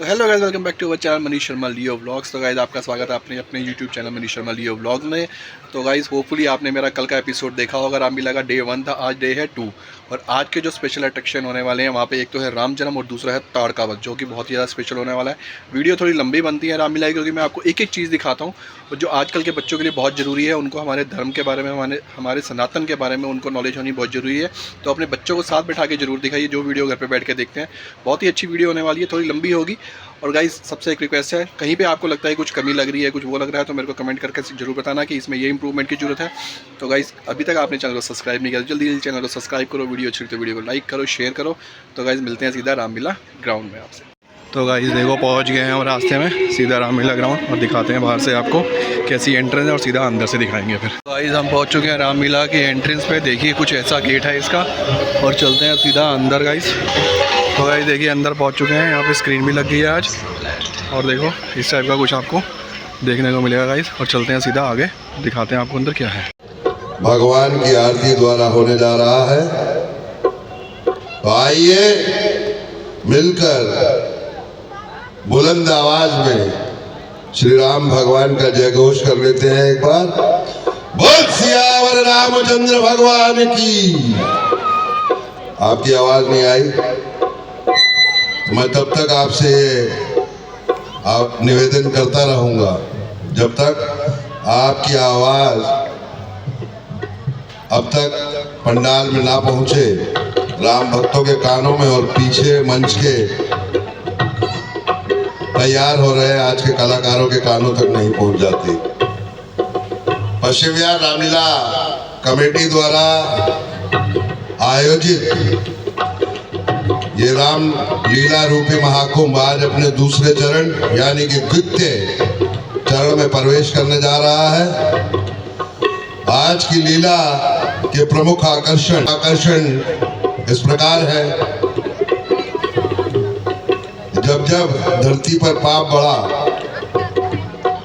तो hello guys, welcome back to our channel Manish Sharma Leo vlogs. तो guys आपका स्वागत है अपने YouTube channel Manish Sharma Leo vlogs में। तो गाइस होपफुली आपने मेरा कल का एपिसोड देखा होगा। रामलीला का डे 1 था, आज डे है 2। और आज के जो स्पेशल अट्रैक्शन होने वाले हैं वहाँ पे एक तो है राम जन्म और दूसरा है ताड़का वध, जो कि बहुत ही ज़्यादा स्पेशल होने वाला है। वीडियो थोड़ी लंबी बनती है रामलीला की, क्योंकि मैं आपको एक एक चीज़ दिखाता हूँ और जो आजकल के बच्चों के लिए बहुत ज़रूरी है। उनको हमारे धर्म के बारे में, हमारे सनातन के बारे में उनको नॉलेज होनी बहुत ज़रूरी है। तो अपने बच्चों को साथ बैठा के जरूर दिखाइए, जो वीडियो घर पर बैठ के देखते हैं। बहुत ही अच्छी वीडियो होने वाली है, थोड़ी लंबी होगी। और गाइस सबसे एक रिक्वेस्ट है, कहीं पे आपको लगता है कुछ कमी लग रही है, कुछ वो लग रहा है, तो मेरे को कमेंट करके जरूर बताना कि इसमें ये इंप्रूवमेंट की जरूरत है। तो गाइस अभी तक आपने चैनल को सब्सक्राइब नहीं किया तो जल्दी चैनल को सब्सक्राइब करो, वीडियो अच्छी तो वीडियो को लाइक करो, शेयर करो। तो गाइस मिलते हैं सीधा रामलीला ग्राउंड में आपसे। तो गाइस देखो पहुंच गए हैं और रास्ते में सीधा रामलीला ग्राउंड, और दिखाते हैं बाहर से आपको कैसी एंट्रेंस है और सीधा अंदर से दिखाएंगे फिर। गाइस हम पहुंच चुके हैं रामलीला की एंट्रेंस पे। देखिए कुछ ऐसा गेट है इसका, और चलते हैं सीधा अंदर गाइस। तो गाइस देखिए अंदर पहुंच चुके हैं, यहाँ पे स्क्रीन भी लग गई है आज, और देखो इस टाइप का कुछ आपको देखने को मिलेगा गाइस। और चलते हैं सीधा आगे, दिखाते हैं आपको अंदर क्या है। भगवान की आरती द्वारा होने जा रहा है, तो आइए मिलकर बुलंद आवाज में श्री राम भगवान का जय घोष कर लेते हैं एक बार। बोल सियावर रामचंद्र भगवान की। आपकी आवाज नहीं आई, मैं तब तक आपसे आप निवेदन करता रहूंगा जब तक आपकी आवाज अब तक पंडाल में ना पहुंचे, राम भक्तों के कानों में और पीछे मंच के तैयार हो रहे आज के कलाकारों के कानों तक नहीं पहुंच जाती। पश्चिम विहार रामलीला कमेटी द्वारा आयोजित ये राम लीला रूपी महाकुंभ आज अपने दूसरे चरण यानी कि द्वितीय चरण में प्रवेश करने जा रहा है। आज की लीला के प्रमुख आकर्षण इस प्रकार है, जब जब धरती पर पाप बढ़ा,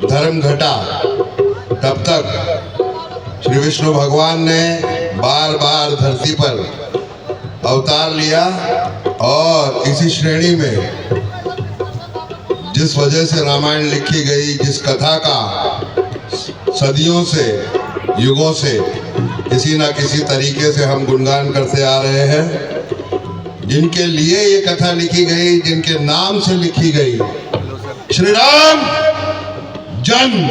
धर्म घटा, तब तक श्री विष्णु भगवान ने बार बार धरती पर अवतार लिया। और इसी श्रेणी में जिस वजह से रामायण लिखी गई, जिस कथा का सदियों से, युगों से किसी ना किसी तरीके से हम गुणगान करते आ रहे हैं, जिनके लिए ये कथा लिखी गई, जिनके नाम से लिखी गई, श्री राम जन्म।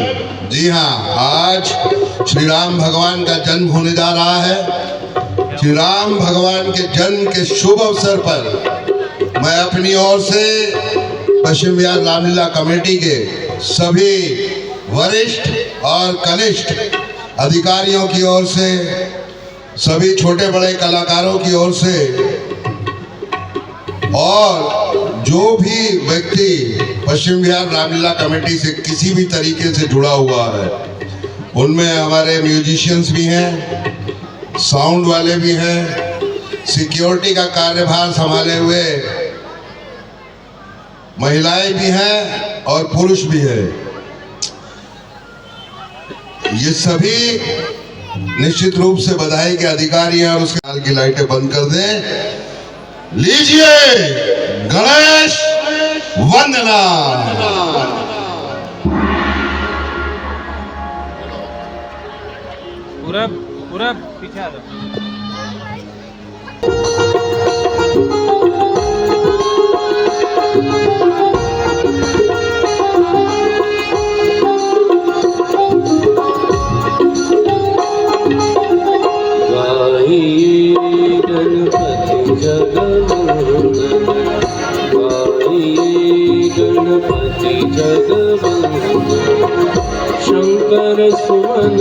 जी हाँ, आज श्री राम भगवान का जन्म होने जा रहा है। श्री राम भगवान के जन्म के शुभ अवसर पर मैं अपनी ओर से पश्चिम विहार रामलीला कमेटी के सभी वरिष्ठ और कनिष्ठ अधिकारियों की ओर से, सभी छोटे बड़े कलाकारों की ओर से, और जो भी व्यक्ति पश्चिम विहार रामलीला कमेटी से किसी भी तरीके से जुड़ा हुआ है, उनमें हमारे म्यूजिशियंस भी हैं, साउंड वाले भी हैं, सिक्योरिटी का कार्यभार संभाले हुए महिलाएं भी हैं और पुरुष भी हैं। ये सभी निश्चित रूप से बधाई के अधिकारी हैं। और उसके साल की लाइटें बंद कर दें। लीजिए गणेश वंदना। पूरा पीछे आ जाओ। गणपति जगवंदन, गणपति जगवंदन, शंकर सुमन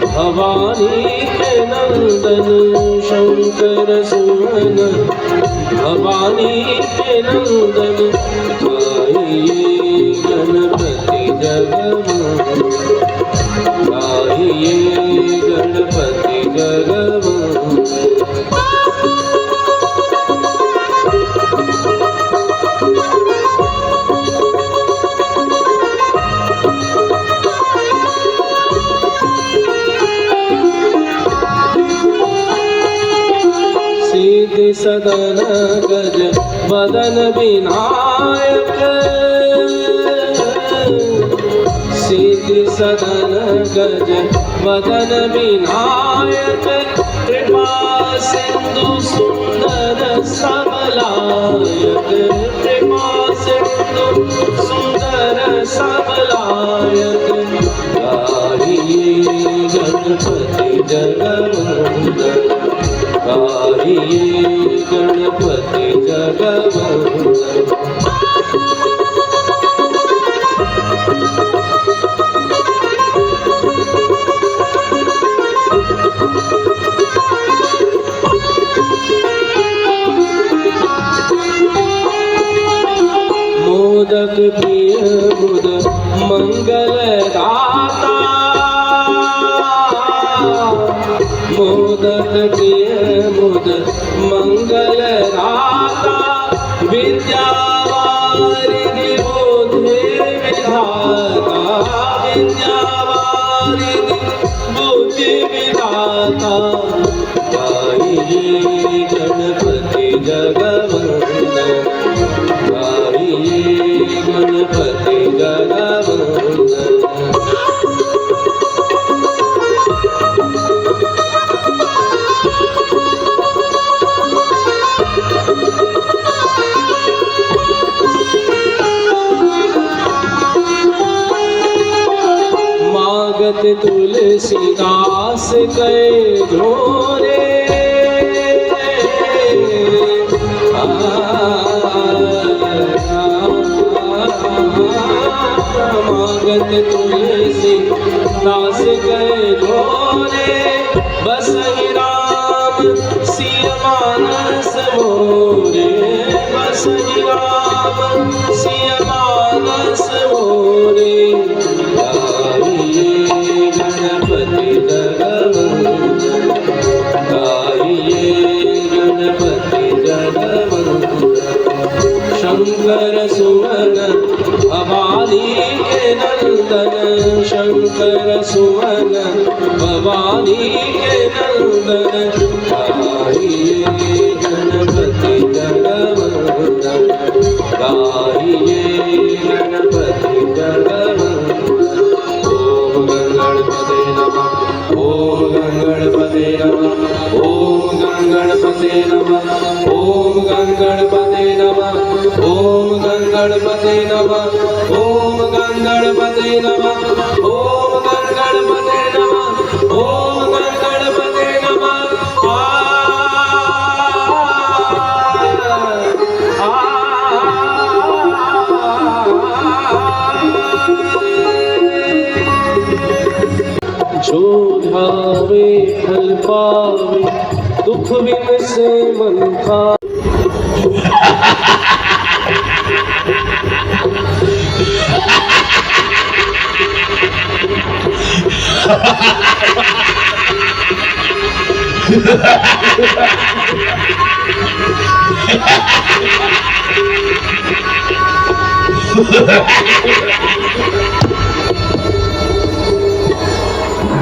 भवानी के नंदन, शंकर सुमन भवानी के नंदन, गाइए गणपति जगवंदन, गाइए गणपति जगवंदन। सदन गज वदन विनायक सिद्धि सदन गज वदन विनायक कृपा सिंधु सुंदर सबलायक कृपा सिंधु सुंदर सबलायक गाइए गणपति जगवंदन गाइए गणपति जगवंदन मोदक प्रिय मुद मंगल दाता मोदक प्रिय मुद मंगल दाता विद्यावारिधि बुद्धि विधाता विद्यावारिधि बुद्धि विधाता गाइए गणपति जगवंदन गाइए गणपति जगवंदन मागत तुलसीदास गए झोरे मागत तुलसी दास गए झोरे बसहि राम सिय मानस मोरे बसहि राम सिय मानस मोरे गाइए गणपति जगवंदन गाइए गणपति जगवंदन शंकर सुमन भवानी के नंदन शंकर सुमन भवानी के नंदन गाइए गणपति जगवंदन गाइए गणपति जगवंदन ओम गणपते नमः ओम गणपते नमः ओम गणपते नमः ओम गणपते नमः ओम गणपते नमः ओम गणपते नमः ओम गणपते नमः ओम गणपते नमः जो ध्यावे फल पावे दुख बिन से मन का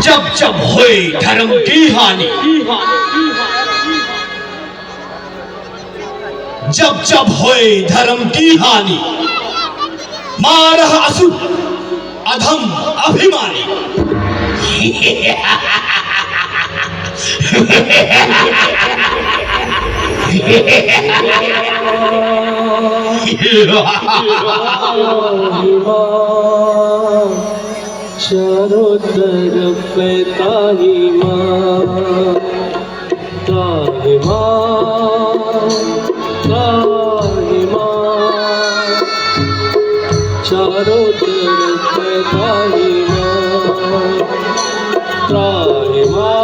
जब जब होए धर्म की हानि जब जब होए धर्म की हानि मारह असुर अधम अभिमानी चारों तरफ ताही माँ ताही माँ ताही माँ चारों तरफ ताही माँ ताही माँ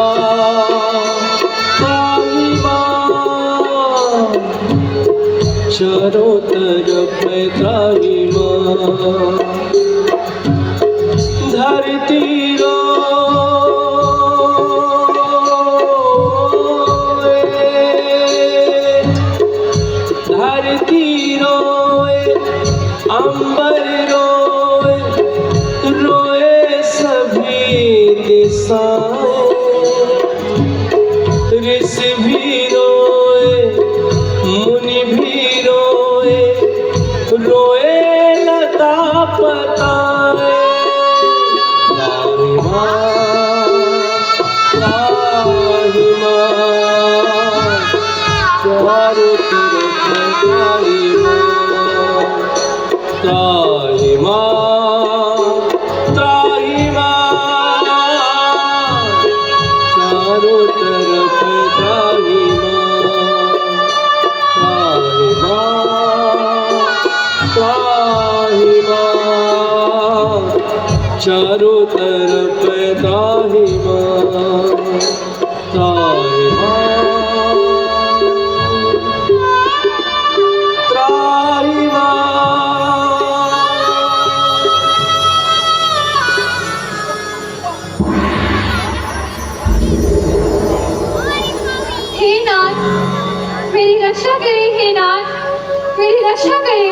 ताही माँ चारों तरफ ताही माँ धरती रोए अंबर रोए रोए सभी दिशाएं ऋषि भी रोए रोए लता पताए, त्राहि मां, त्राहि मां, चारों तरफ त्राहि मां, त्राहि मां, त्राहि मां, चारों तरफ त्राहि मां, त्राहि मां, चारों तरफ त्राहि मां, त्राहि मां, त्राहि मां। हे नाथ, मेरी रक्षा करें। हे नाथ, मेरी रक्षा करें।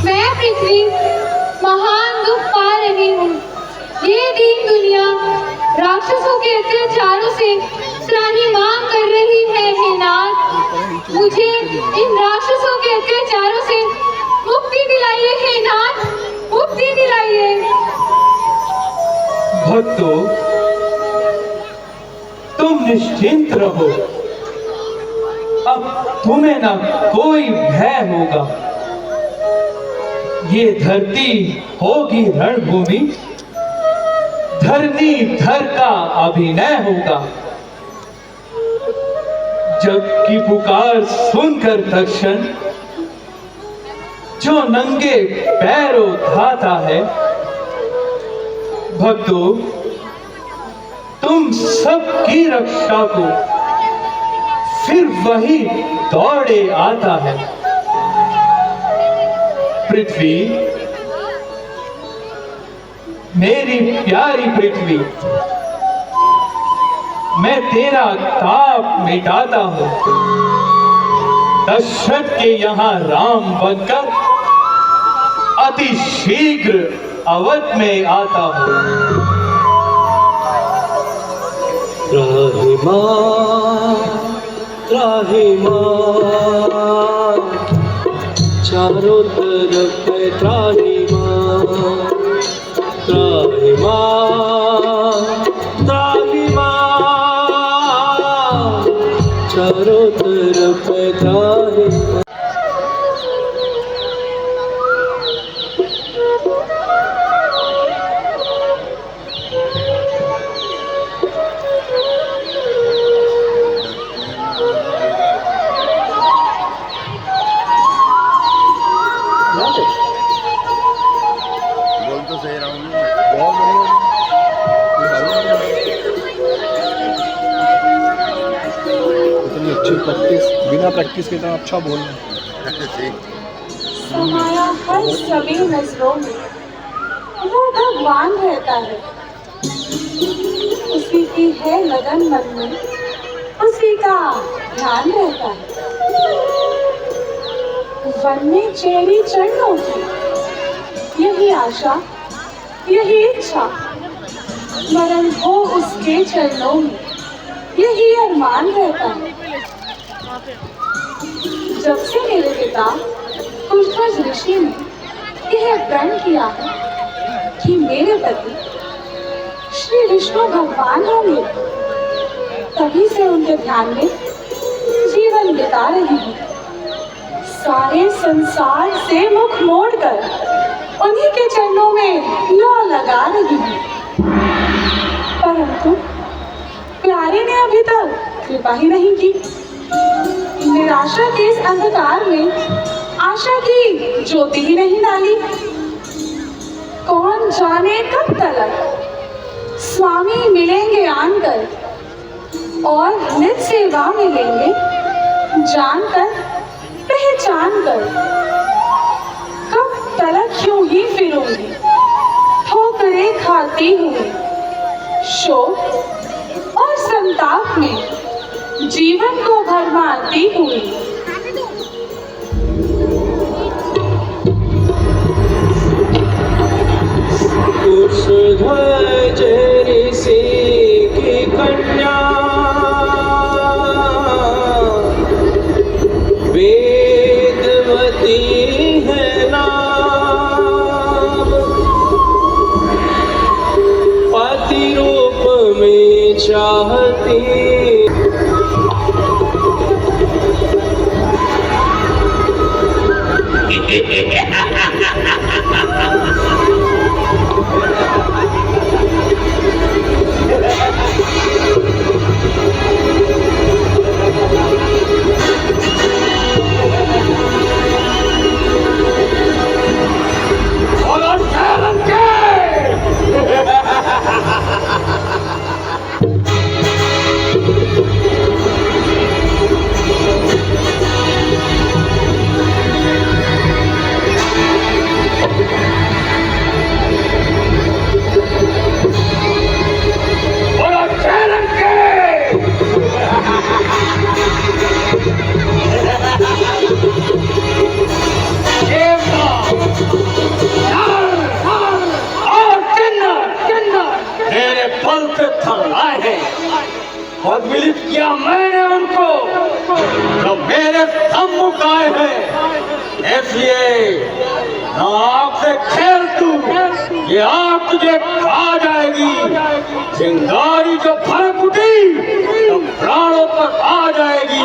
मैं पृथ्वी महान दुख पा रही हूँ। ये दीन दुनिया राक्षसों के अत्याचारों से त्राहि मांग कर रही है। हे नाथ, मुझे इन राक्षसों के अत्याचारों से मुक्ति दिलाइए। हे नाथ, मुक्ति दिलाइए। भक्तों, तुम निश्चिंत रहो, अब तुम्हें ना कोई भय होगा। ये धरती होगी रणभूमि, धरनी धर का अभिनय होगा। जग की पुकार सुनकर दक्षण जो नंगे पैरों धाता है, भक्तों, तुम सबकी रक्षा को फिर वही दौड़े आता है। पृथ्वी, मेरी प्यारी पृथ्वी, मैं तेरा ताप मिटाता हूं। दशरथ के यहाँ राम बनकर अति शीघ्र अवध में आता हूं। त्राहि मां, त्राहि मां, चारों तरफ त्राहि मां, त्राहि मां, त्राहि मां, चारों तरफ त्राहि मां। बिना प्रैक्टिस के इतना अच्छा बोल रहे हमारा हर सभी नजरों में वो भगवान रहता है। उसी की है लगन मन में, उसी का ध्यान रहता है। वन में चेरी चरणों की यही आशा, यही इच्छा, मरण हो उसके चरणों में, यही अरमान रहता है। जब से मेरे पिता कुशध्वज ऋषि ने यह प्रण किया है कि मेरे पति श्री विष्णु भगवान होंगे, तभी से उनके ध्यान में जीवन बिता रही हूँ। सारे संसार से मुख मोड़कर उन्हीं के चरणों में लौ लगा रही हूँ। परंतु प्यारे ने अभी तक कृपा ही नहीं की। निराशा के इस अंधकार में आशा की ज्योति ही नहीं डाली। कौन जाने कब तक स्वामी मिलेंगे आनकर और नित सेवा मिलेंगे जानकर पहचान कर। कब तलक यूं ही फिरूंगी ठोकरें खाती हुई, शोक और संताप में जीवन को भरमाती हुई। कुशध्वज ऋषि की कन्या चाहती और विलित किया मैंने उनको जो मेरे सम्मुख आए हैं। इसलिए ना आग से खेल तू, ये आग तुझे खा जाएगी। चिंगारी जो भड़क उठी तो प्राणों पर आ जाएगी।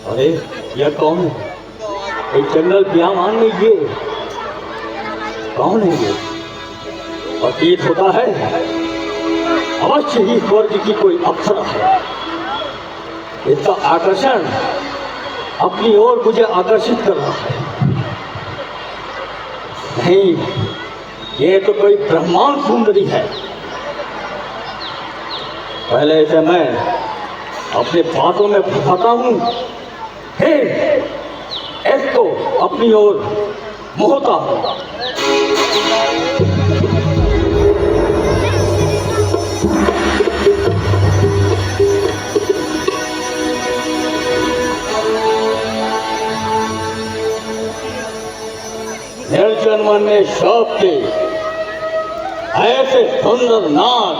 अरे यह कौन है? एक जंगल ब्यामान में ये कौन है? ये प्रतीत होता है अवश्य ही स्वर्ग की कोई अप्सरा है। इसका आकर्षण अपनी ओर मुझे आकर्षित कर रहा है। नहीं, ये तो कोई ब्रह्मांड सुंदरी है। पहले इसे मैं अपने बातों में फंसाता हूँ, फिर इसको अपनी ओर मोहता हूँ। निर्जन मन में शौक के ऐसे सुंदर नाच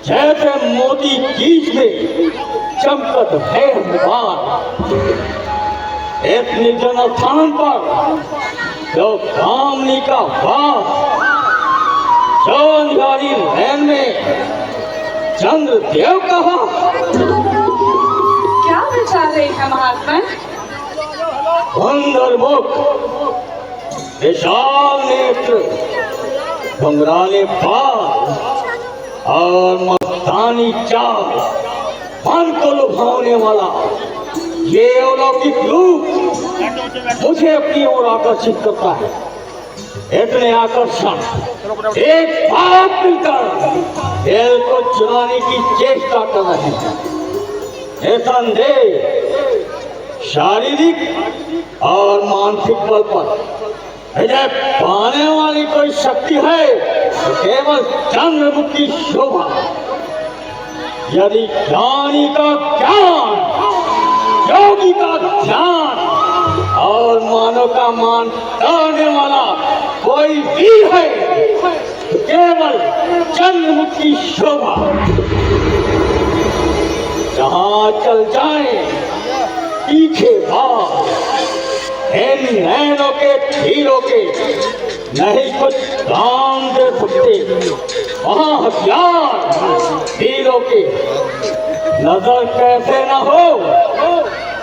जैसे मोती कीच में चमकत है हिमार। इस निर्जन स्थान पर जो कामनी का वास, जो अंधारी रैन में चंद्रदेव कहा। क्या विचार रहे हैं महात्मा? सुंदर मुख, विशाल नेत्र, घुंघराले बाल और मस्तानी चाल, मन को लुभाने वाला ये अलौकिक रूप मुझे अपनी ओर आकर्षित करता है। इतने आकर्षण एक साथ मिलकर दिल को चुराने की चेष्टा कर रहे हैं। निसंदेह शारीरिक और मानसिक बल पर विजय पाने वाली कोई शक्ति है तो केवल चंद्रमुख की शोभा। यदि ज्ञानी का ज्ञान, योगी का ध्यान और मानव का मान करने वाला कोई भी है तो केवल चंद्रमुख की शोभा। जहाँ चल जाए तीखे बात, इन नैनों के तीरों के नहीं कुछ काम दे सकते। वहाँ हथियार तीरों के नजर कैसे न हो।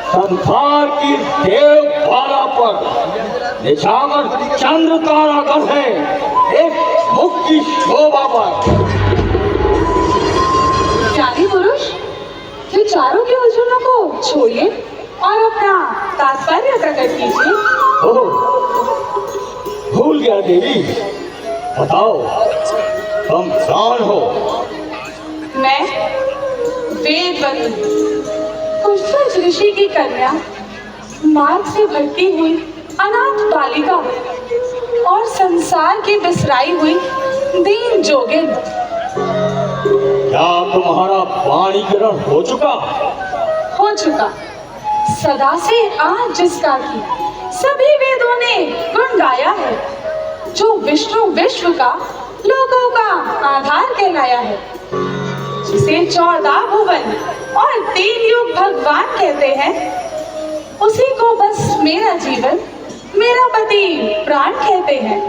संसार की देव बाला पर निछावर चंद्र तारागण है एक मुख की शोभा पर। ज्ञानी पुरुष, ये चारों के उलझनों को छोड़िए और अपना तात्पर्य प्रकट कीजिए। भूल गया देवी, बताओ तुम कौन हो? मैं वेदवती कुशध्वज ऋषि की कन्या, मार्ग से भटकी हुई अनाथ बालिका और संसार की बिसराई हुई दीन जोगिन। क्या तुम्हारा वाणी ग्रहण हो चुका? हो चुका। सदा से आज जिसका की सभी वेदों ने गुण गाया है, जो विष्णु विश्व का लोगों का आधार कहलाया है, जिसे 14 भुवन और 3 युग भगवान कहते हैं, उसी को बस मेरा जीवन, मेरा पति प्राण कहते हैं।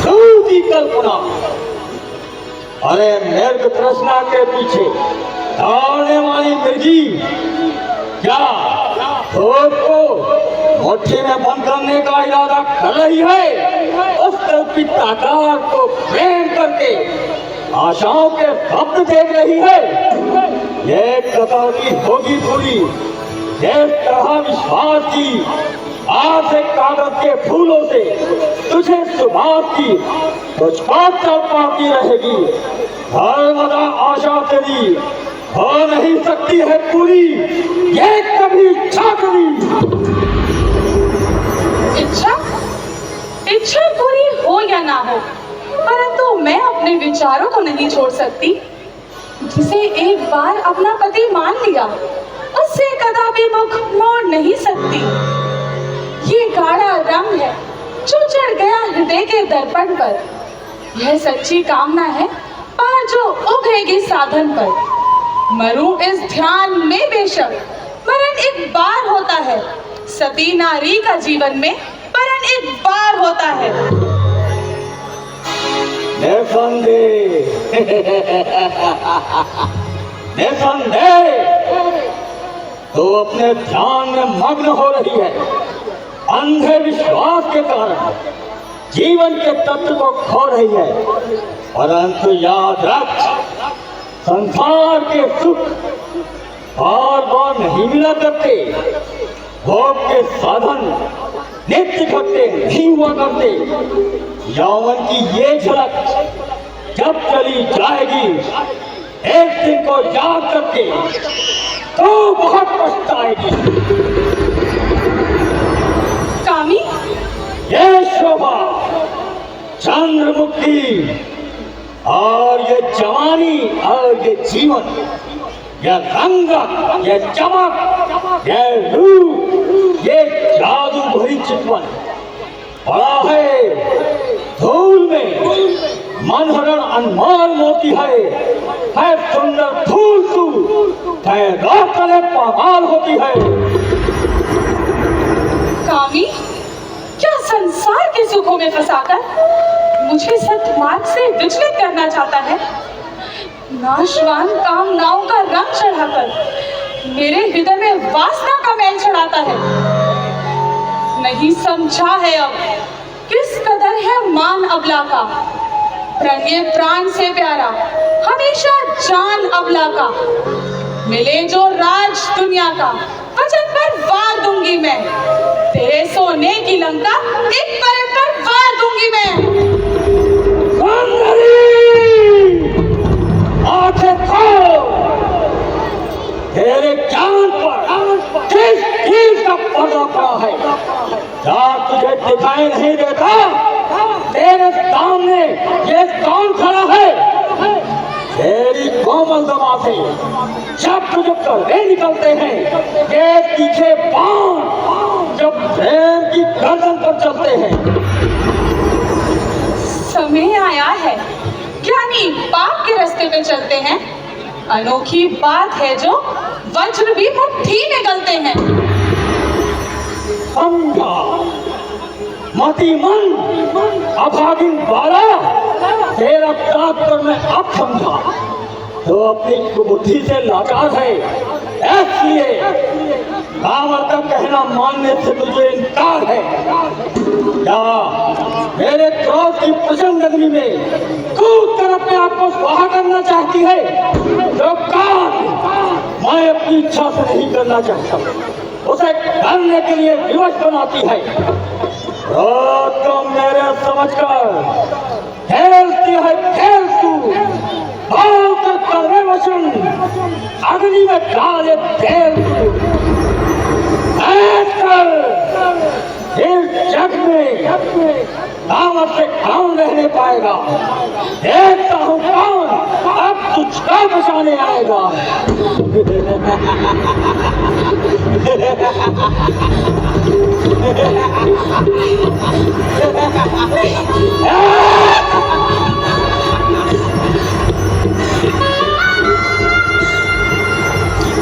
झूठी कल्पना। अरे मृग तृष्णा के पीछे दौड़ने वाली मृगी क्या भोग को मुट्ठी में बंद करने का इरादा कर रही है? उस कल्पिताकार को प्रेम करके आशाओं के स्वप्न देख रही है। ये कतौती होगी पूरी। जिस तरह विश्वास की आज से कागज के फूलों से तुझे सुबह की तुझको पाती रहेगी। धर्मदा आशा तेरी हो नहीं सकती है पूरी, ये कभी इच्छा करी। इच्छा पूरी हो या ना हो, परंतु मैं अपने विचारों को नहीं छोड़ सकती। जिसे एक बार अपना पति मान लिया, उससे कदापि मुख मोड़ नहीं सकती। ये गाढ़ा रंग है जो चढ़ गया हृदय के दर्पण पर। यह सच्ची कामना है पार जो उभरेगी साधन पर। मरूं इस ध्यान में बेशक, मरण एक बार होता है। सती नारी का जीवन में मरण एक बार होता है। निसंदेह तो अपने ध्यान में मग्न हो रही है। अंधे विश्वास के कारण जीवन के तत्व को खो रही है। परंतु याद रख, संसार के सुख बार बार नहीं मिला करते। भोग के साधन नित्य घटते नहीं हुआ करते। यौवन की ये झलक जब चली जाएगी, एक दिन को याद करके तो बहुत पछताएगी। कामी, ये शोभा, चंद्रमुखी और ये जवानी और ये जीवन, ये रंगत, ये चमक, ये रूप, ये जादू भरी चितवन बड़ा है धूल में मनहरण अनमोल मोती है सुंदर फूल तू, है रातले पामाल होती है। कामी, क्या संसार के सुखों में फंसाकर मुझे सतमार्ग से विचलित करना चाहता है? नाशवान कामनाओं का रंग चढ़ाकर मेरे हृदय में वासना का मैल चढ़ाता है। नहीं समझा है अब किस कदर है मान अबला का। रंगे प्राण से प्यारा हमेशा जान अबला का। मिले जो राज दुनिया का, वचन पर वार दूंगी मैं। तेरे सोने की लंका एक पर वार दूंगी मैं। आंखें खोल, तेरे जान पर किस चीज का पर्दा पड़ा है? क्या तुझे दिखाई नहीं देता? तेरे सामने ये कौन खड़ा है? तेरी कोमल दमा से शब्द जो कड़वे निकलते हैं, ये तीखे बाण जब प्रेम की गर्दन पर चलते हैं। समय आया है, ज्ञानी पाप के रास्ते पे चलते हैं। अनोखी बात है जो वज्र भी मुट्ठी में गलते हैं। समझा मती मन अभागिन वाला, तेरा तात्पर्य मैं अब समझा। तो अपनी कुबुद्धि से लाचार है, इसलिए कांवर का कहना मानने से तुझे इनकार है। क्या मेरे क्रोध की प्रचंड अग्नि में कूद कर अपने आप को स्वाहा करना चाहती है, जो काम मैं अपनी इच्छा से नहीं करना चाहता उसे करने के लिए विवश बनाती है। तो मेरे समझकर खेलती है खेल तू, बोलकर करे वचन, अग्नि में डाले तेल तू। इस जग में दामद से कौन रहने पाएगा, देखता हूँ कौन अब तुझको बचाने आएगा।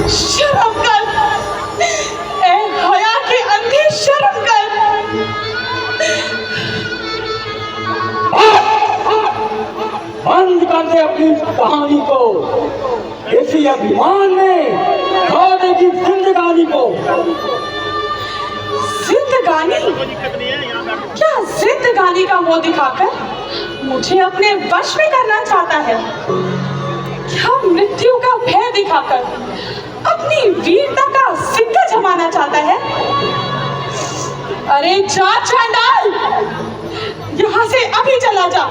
शर्म कर, ए हया के अंधे, शर्म कर। बंद कर दे अपनी कहानी को, इसी अभिमान में खो देगी जिंदगानी को। जिंदगानी? क्या जिंदगानी का मुंह दिखाकर मुझे अपने वश में करना चाहता है? क्या मृत्यु का भय दिखाकर अपनी वीरता का सिक्का जमाना चाहता है? अरे जा चांडाल, यहाँ से अभी चला जा।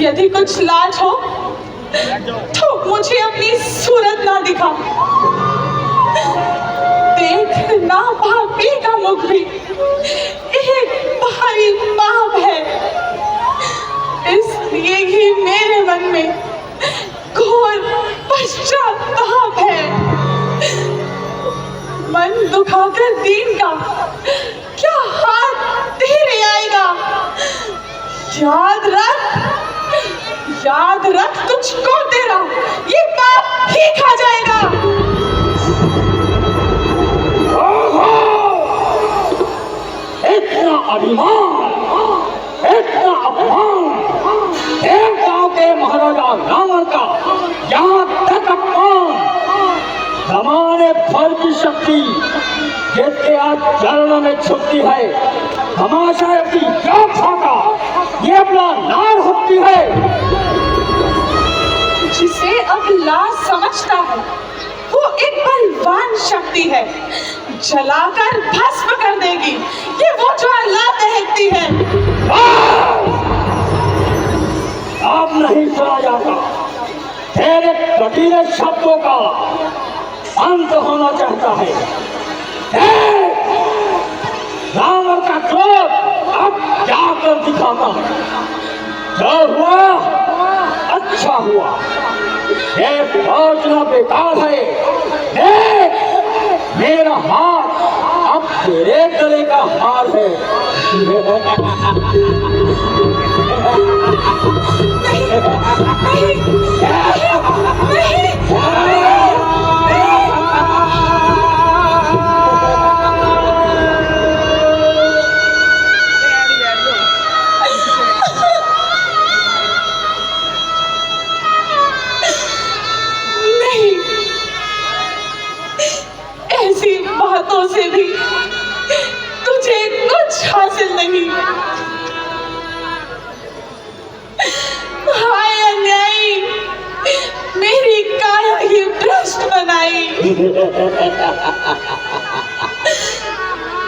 यदि कुछ लाज हो तो मुझे अपनी सूरत ना दिखा। देख ना भाभी का मुख भी एक भारी पाप है, इसलिए ही मेरे मन में घोर पश्चाताप है। मन दुखाकर दीन का क्या हाथ तेरे आएगा? याद रख तुझको तेरा ये पाप ही खा जाएगा। इतना अभिमान, इतना अपमान, देवताओं के महाराजा रावण का यहाँ तक अपमान। जमाने भर की शक्ति जिसके आज चरणों में छुपती है, तमाशा की योद्धा का ये अपना नार होती है। जिसे अब लाज समझता है वो एक बलवान शक्ति है, जलाकर भस्म कर देगी ये वो ज्वाला दहकती है। अब नहीं सुना जाता, तेरे कटीले शब्दों का अंत होना चाहता है। रावण का क्रोध अब क्या कर दिखाता है। जो हुआ अच्छा हुआ, ये सोचना बेकार है। देख मेरा हाथ अब तेरे गले का हार है। ऐसी बातों से भी तुझे कुछ हासिल नहीं। हाय अन्यायी, मेरी काया ही भ्रष्ट बनाई।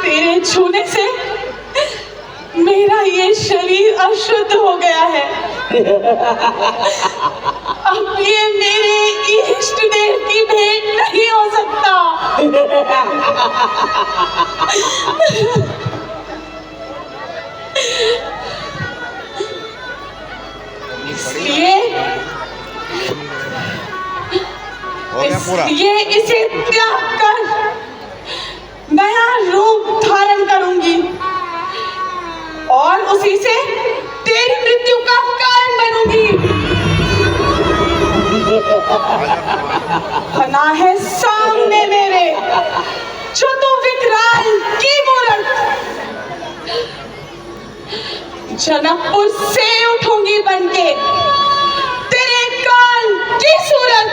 तेरे छूने से मेरा ये शरीर अशुद्ध हो गया है। अब ये मेरे इष्ट देव की भेंट नहीं हो सकता। इसलिए इसे त्याग कर नया रूप धारण करूंगी और उसी से तेरी मृत्यु का कारण बनूंगी। बना है सामने मेरे जो तो विकराल की मूरत, जनकपुर से उठूंगी बनके तेरे काल की सूरत।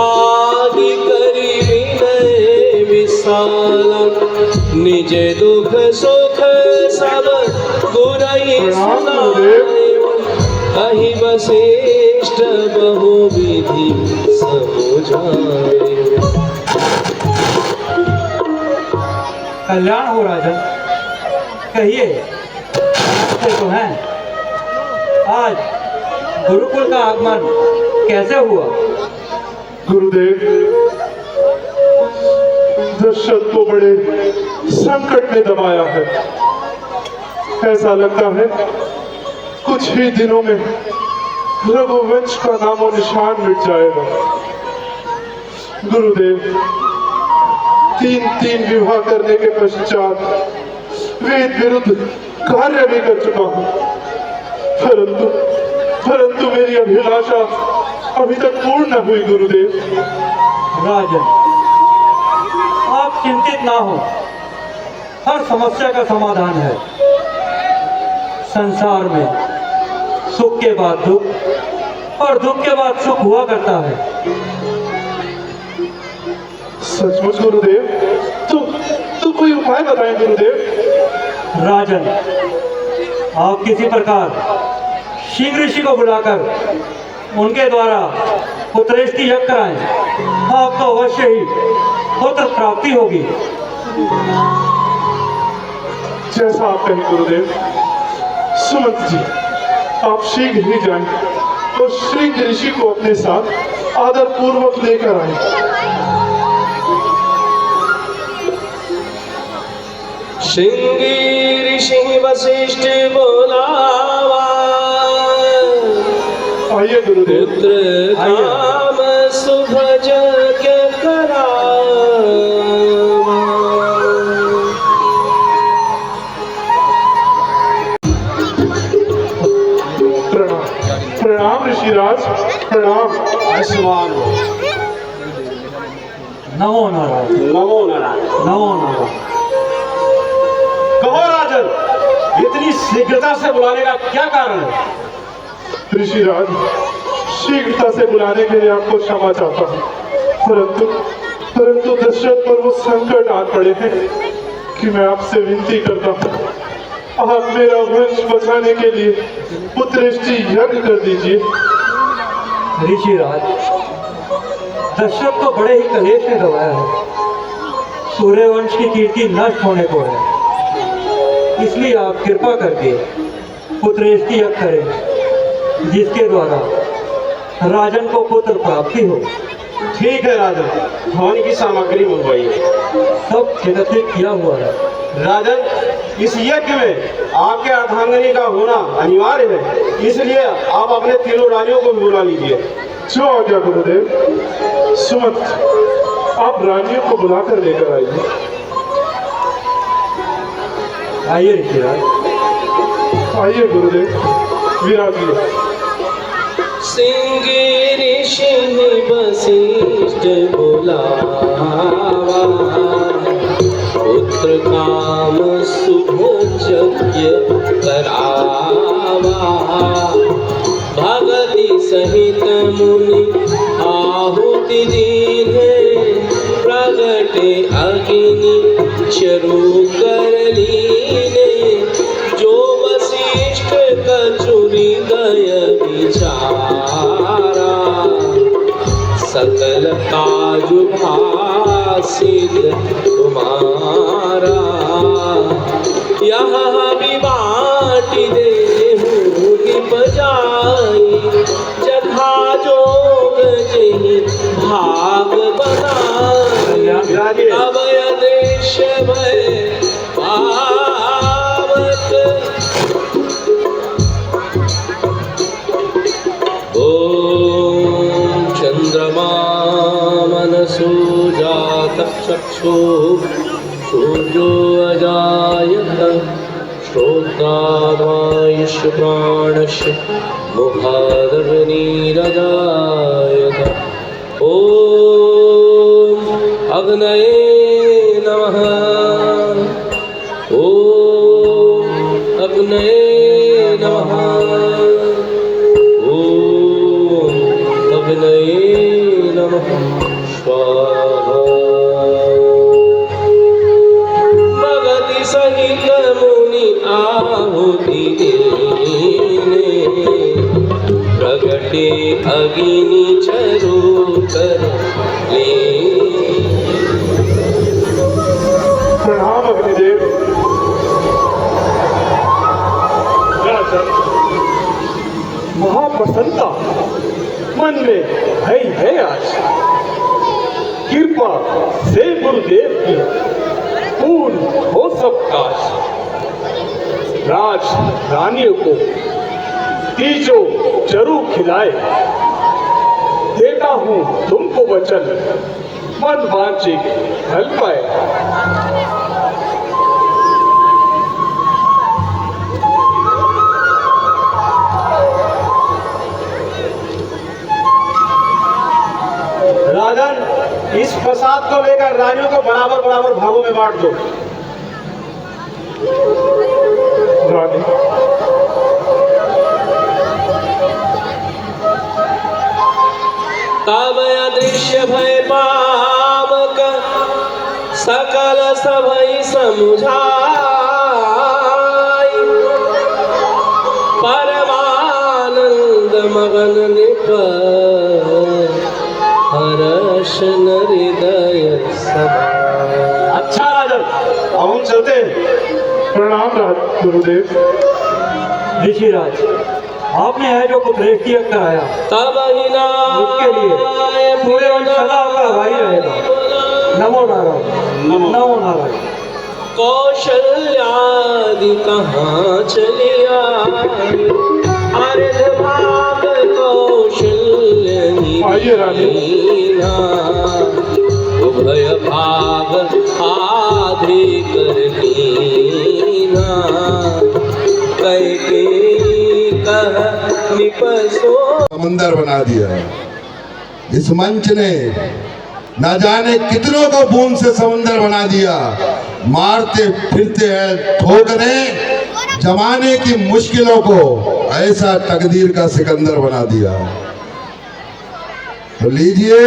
लागी करी विनय विशाल निज दुख सुख सब गुरई सुनाए कहि वशिष्ठ बहु विधि समुझाए। कल्याण हो राजन, कहिए तो हैं आज गुरुकुल का आगमन कैसे हुआ? गुरुदेव, दशरथ को बड़े संकट में दबाया है। ऐसा लगता है कुछ ही दिनों में रघुवंश का नामो निशान मिट जाएगा। गुरुदेव, तीन विवाह करने के पश्चात वेद विरुद्ध कार्य भी कर चुका हूँ, परंतु मेरी अभिलाषा अभी तक पूर्ण न हुई। गुरुदेव, राजन, आप चिंतित ना हो, हर समस्या का समाधान है। संसार में सुख के बाद दुख और दुख के बाद सुख हुआ करता है। सचमुच गुरुदेव? तो कोई उपाय बताएं गुरुदेव। राजन, आप किसी प्रकार शीघ्र ऋषि को बुलाकर उनके द्वारा पुत्रेष्टि यज्ञ कराएं, आपको अवश्य ही पुत्र प्राप्ति होगी। जैसा आप कहें गुरुदेव। सुमंत जी, आप शीघ्र ही जाएं और श्रृंग ऋषि को अपने साथ आदर पूर्वक लेकर आए। श्रृंगी ऋषि वशिष्ठ बोलावा आइए गुरुदेव। पुत्र काम शुभ यज्ञ करावा। प्रणाम ऋषिराज, प्रणाम। नमो नारायण, नमो नारायण। नमो नारायण। कहो राजन, इतनी शीघ्रता से बुलाने का क्या कारण है? ऋषिराज, शीघ्रता से बुलाने के लिए आपको क्षमा चाहता हूँ, परंतु दशरथ पर वो संकट आ पड़े हैं कि मैं आपसे विनती करता हूँ, आप मेरा वंश बचाने के लिए पुत्रेष्टि यज्ञ कर दीजिए। ऋषिराज, दशरथ को बड़े ही कलेश में दबाया है। सूर्यवंश की कीर्ति नष्ट होने को है, इसलिए आप कृपा करके पुत्रेष्टि यज्ञ करें, जिसके द्वारा राजन को पुत्र प्राप्ति हो। ठीक है राजन, हवन की सामग्री मंगवाइए। सब व्यवस्थित किया हुआ है। राजन, इस यज्ञ में आपके अर्धांगिनी का होना अनिवार्य है, इसलिए आप अपने तीनों रानियों को भी बुला लीजिए। जो आ गया गुरुदेव। सुमंत, आप रानियों को बुलाकर लेकर आइए। आइए ऋषिराज। आइए गुरुदेव, विराजिए। सिंह ऋषि वशिष्ठ बुलावा पुत्र काम शुभ यज्ञ करावा। भगति सहित मुनि आहुति दीने प्रगटे अग्नि चरु कर लीने। जो वशिष्ठ कचुरी दय विचारा सकल काज भासित तुम्हारा। यहाँ भी बाटी देहूँ बजाई जथा जोग जही भाग बनाई। अवय दृश्य भय पावक ओम चंद्रमा मनसो जात चक्षु सूर्यो अजायत श्रोत्रावायुष प्राणश मुखादर्नीरजायत। ओम अग्नये नमः। ओम अग्नये नमः। ओम अग्नये नमः। स्वाहा भगति सहित मुनि आहुति देने प्रगटे अग्नि चरु कर ले। प्रणाम अग्निदेव। राजन, महाप्रसन्नता मन में है आज। कृपा से गुरुदेव की पूर्ण हो सब काज। राज रानियों को तीजो जरूर खिलाए। देता हूँ तुमको वचन, मन वांछित फल पाए। राजन, इस प्रसाद को लेकर रानियों को बराबर बराबर भागों में बांट दो। रानी, तब अदृश्य भय पावक सकल सभई समुझाई परमानंद मगन निप हर्ष हृदय समाई। अच्छा राजन, अब हम चलते हैं। प्रणाम गुरुदेव। ऋषिराज, आपने है जो पुत्रेष्टि यज्ञ कराया, तब ही उसके लिए पूरे वंश सदा आपका आभारी रहेगा। नमो नारायण, नमो नारायण। कौशल्यादि कहाँ चलिया अर्ध भाग कौशल्य आइए रानी। उभय भाग आधे कर लीना कैके कह निपसो। समंदर बना दिया। इस मंच ने न जाने कितनों को बूंद से समंदर बना दिया। मारते फिरते हैं ठोकरे, जमाने की मुश्किलों को ऐसा तकदीर का सिकंदर बना दिया। तो लीजिए,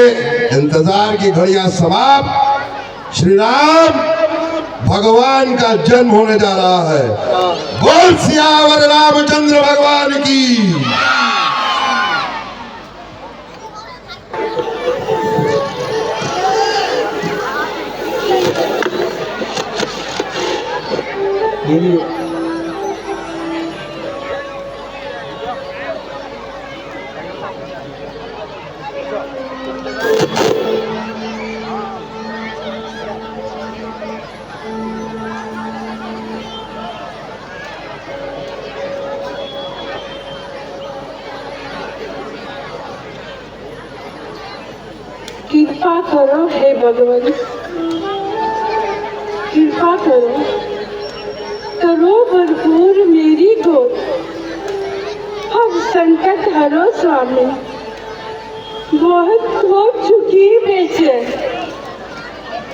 इंतजार की घड़ियां समाप्त। श्री राम भगवान का जन्म होने जा रहा है। बोल सियावर रामचंद्र भगवान की। कृपा करो हे भगवान, कृपा करो, करो भरपूर मेरी गोद। अब संकट हरो स्वामी, बहुत हो चुकी बेचैन।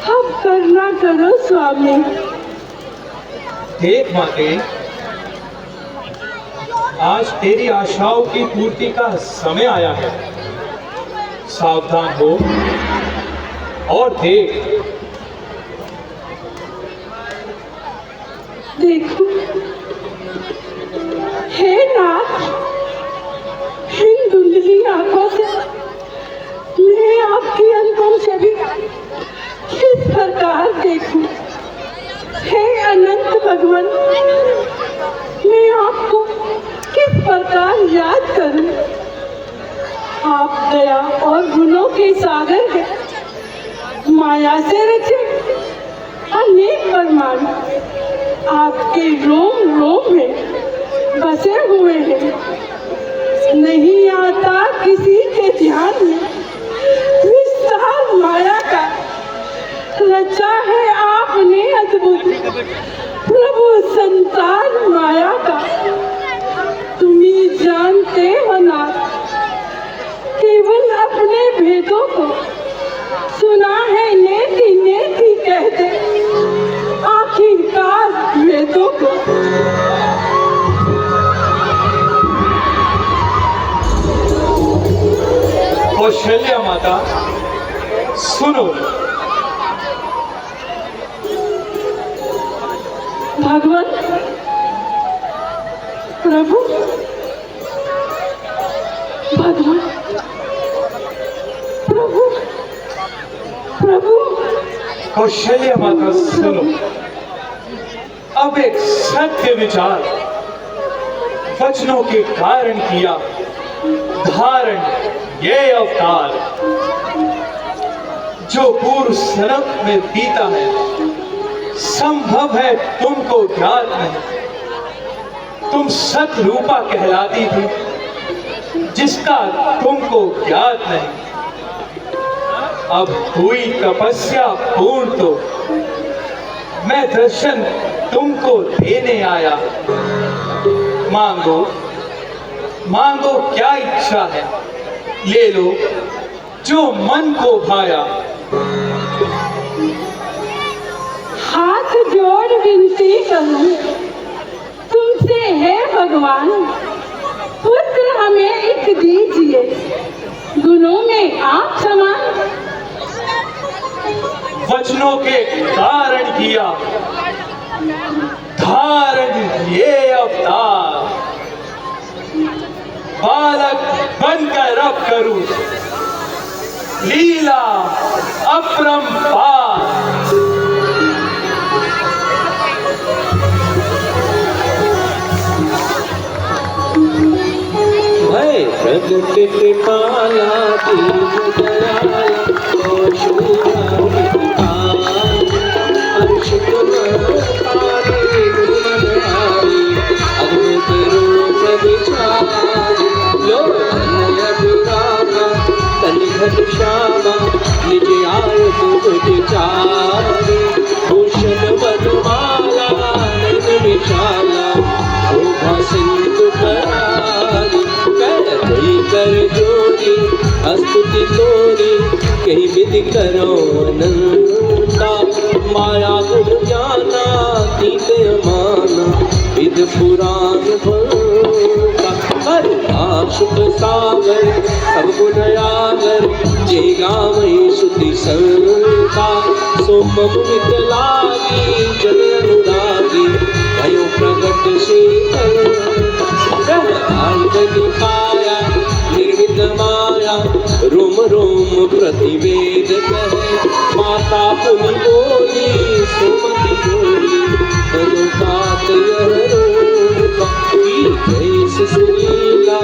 अब करना करो स्वामी। देख माते, आज तेरी आशाओं की पूर्ति का समय आया है। सावधान हो और देख। देखो हे नाथ, इन धुंधली आंखों से मैं आपकी अनुपम छवि किस प्रकार देखूं। हे अनंत भगवान, मैं आपको किस प्रकार याद करूं। आप दया और गुणों के सागर हैं। माया से रचे अनेक परमाणु आपके रोम रोम में बसे हुए हैं। नहीं आता किसी के ध्यान में विस्तार माया का रचा है आपने अद्भुत। प्रभु संतान माया का तुम्ही जानते हो ना। केवल अपने भेदों को सुना है नेति नेति कहते, आखिरकार भेदों को। कौशल्या माता, सुनो। भगवान, प्रभु, भगवान, प्रभु, प्रभु। कौशल्या माता सुनो, अब एक सत्य विचार वचनों के कारण किया धारण ये अवतार, जो पूर्व सनक में बीता है संभव है तुमको ज्ञात नहीं। तुम सतरूपा कहलाती थी जिसका तुमको ज्ञात नहीं। अब हुई तपस्या पूर्ण तो मैं दर्शन तुमको देने आया। मांगो मांगो क्या इच्छा है, ले लो जो मन को भाया। हाथ जोड़ विनती करूं तुमसे है भगवान, पुत्र हमें एक दीजिए, गुणों में आप समान। वचनों के कारण किया धारण ये अवतार, बालक बनकर अब करूं लीला अपरंपार। भय प्रगट कृपाला दीन दयाला और शूरा अर्षित मनहारी मनहारी अद्भुत रूप विचारी लोकन अभिरामा कलिघट श्यामा निज आय तुझ चारी भूषण वनमाला नयन विशाला शोभा सिंधु करारी कर जोड़ी स्तुति तोरी कहीं विधि करो अनंता माया गुण जाना तीत माना विध पुराण भंता हर आशुक सागर सब गुण आगर जे गावै सुति संता सो मम वित लागी जन अनुरागी भयो प्रगट शीतल दिखाया निर्विघ्न माया रोम रोम प्रतिवेद कहे माता पुनि बोली सुमति बोली तनुपात यह रूपा जैसे सुनीला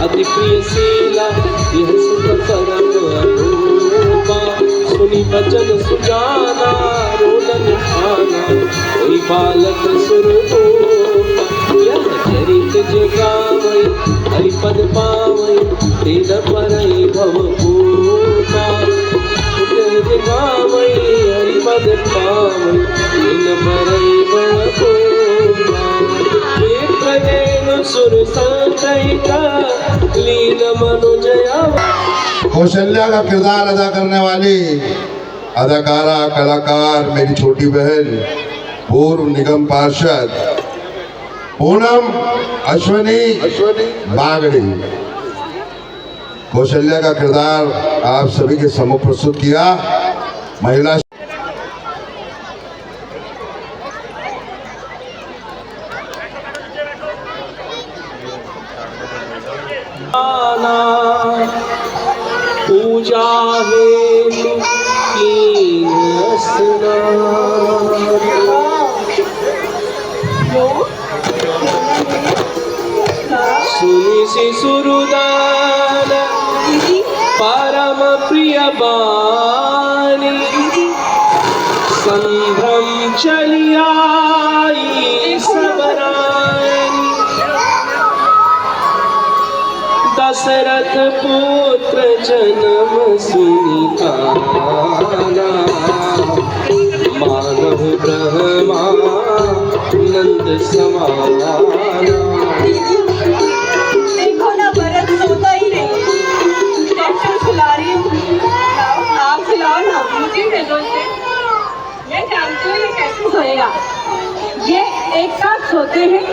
अति प्रिय शीला यह सुख परम अनूपा सुनी बचन सुजाना रोदन खाना कोई बालक सुरभूपा यह चरित जगावै हरिपद पावै तेन परई भवभूता जगावै हरिपद पावै तेन परई भवभूता विप्रदेन सुर संतहिता लीन मनुजया। कौशल्या का किरदार अदा करने वाली अदाकारा कलाकार मेरी छोटी बहन पूर्व निगम पार्षद पूनम अश्वनी बागड़ी। कौशल्या का किरदार आप सभी के सम्मुख प्रस्तुत किया। महिला पूजा हेतु कीन स्नान सुनि शिशुरुदान परम प्रिय बानी संभ्रम चलियाई सबरानी दशरथ पुत्र जन्म सुनिकाना मानव ब्रह्मा नंद समाना। देखो ना भरत सोता ही नहीं, कैसे सुला रही हूँ। आप सुलाओ ना, मुझे दे दो इसे। मैं जानती हूँ ये कैसे सोएगा। ये एक साथ सोते हैं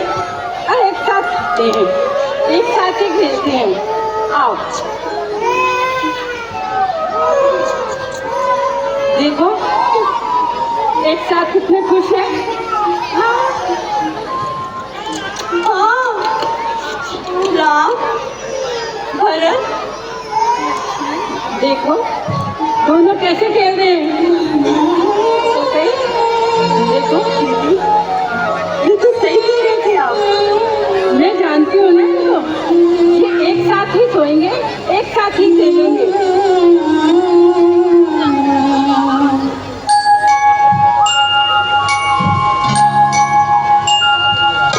और एक साथ उठते हैं, एक साथ ही खेलते हैं। आओ एक साथ कितने खुश हैं। हाँ, राम, भरत, देखो दोनों कैसे खेल रहे हैं। देखो ये तो सही कह रहे थे आप। मैं जानती हूँ ना, ये एक साथ ही सोएंगे, एक साथ ही खेलेंगे।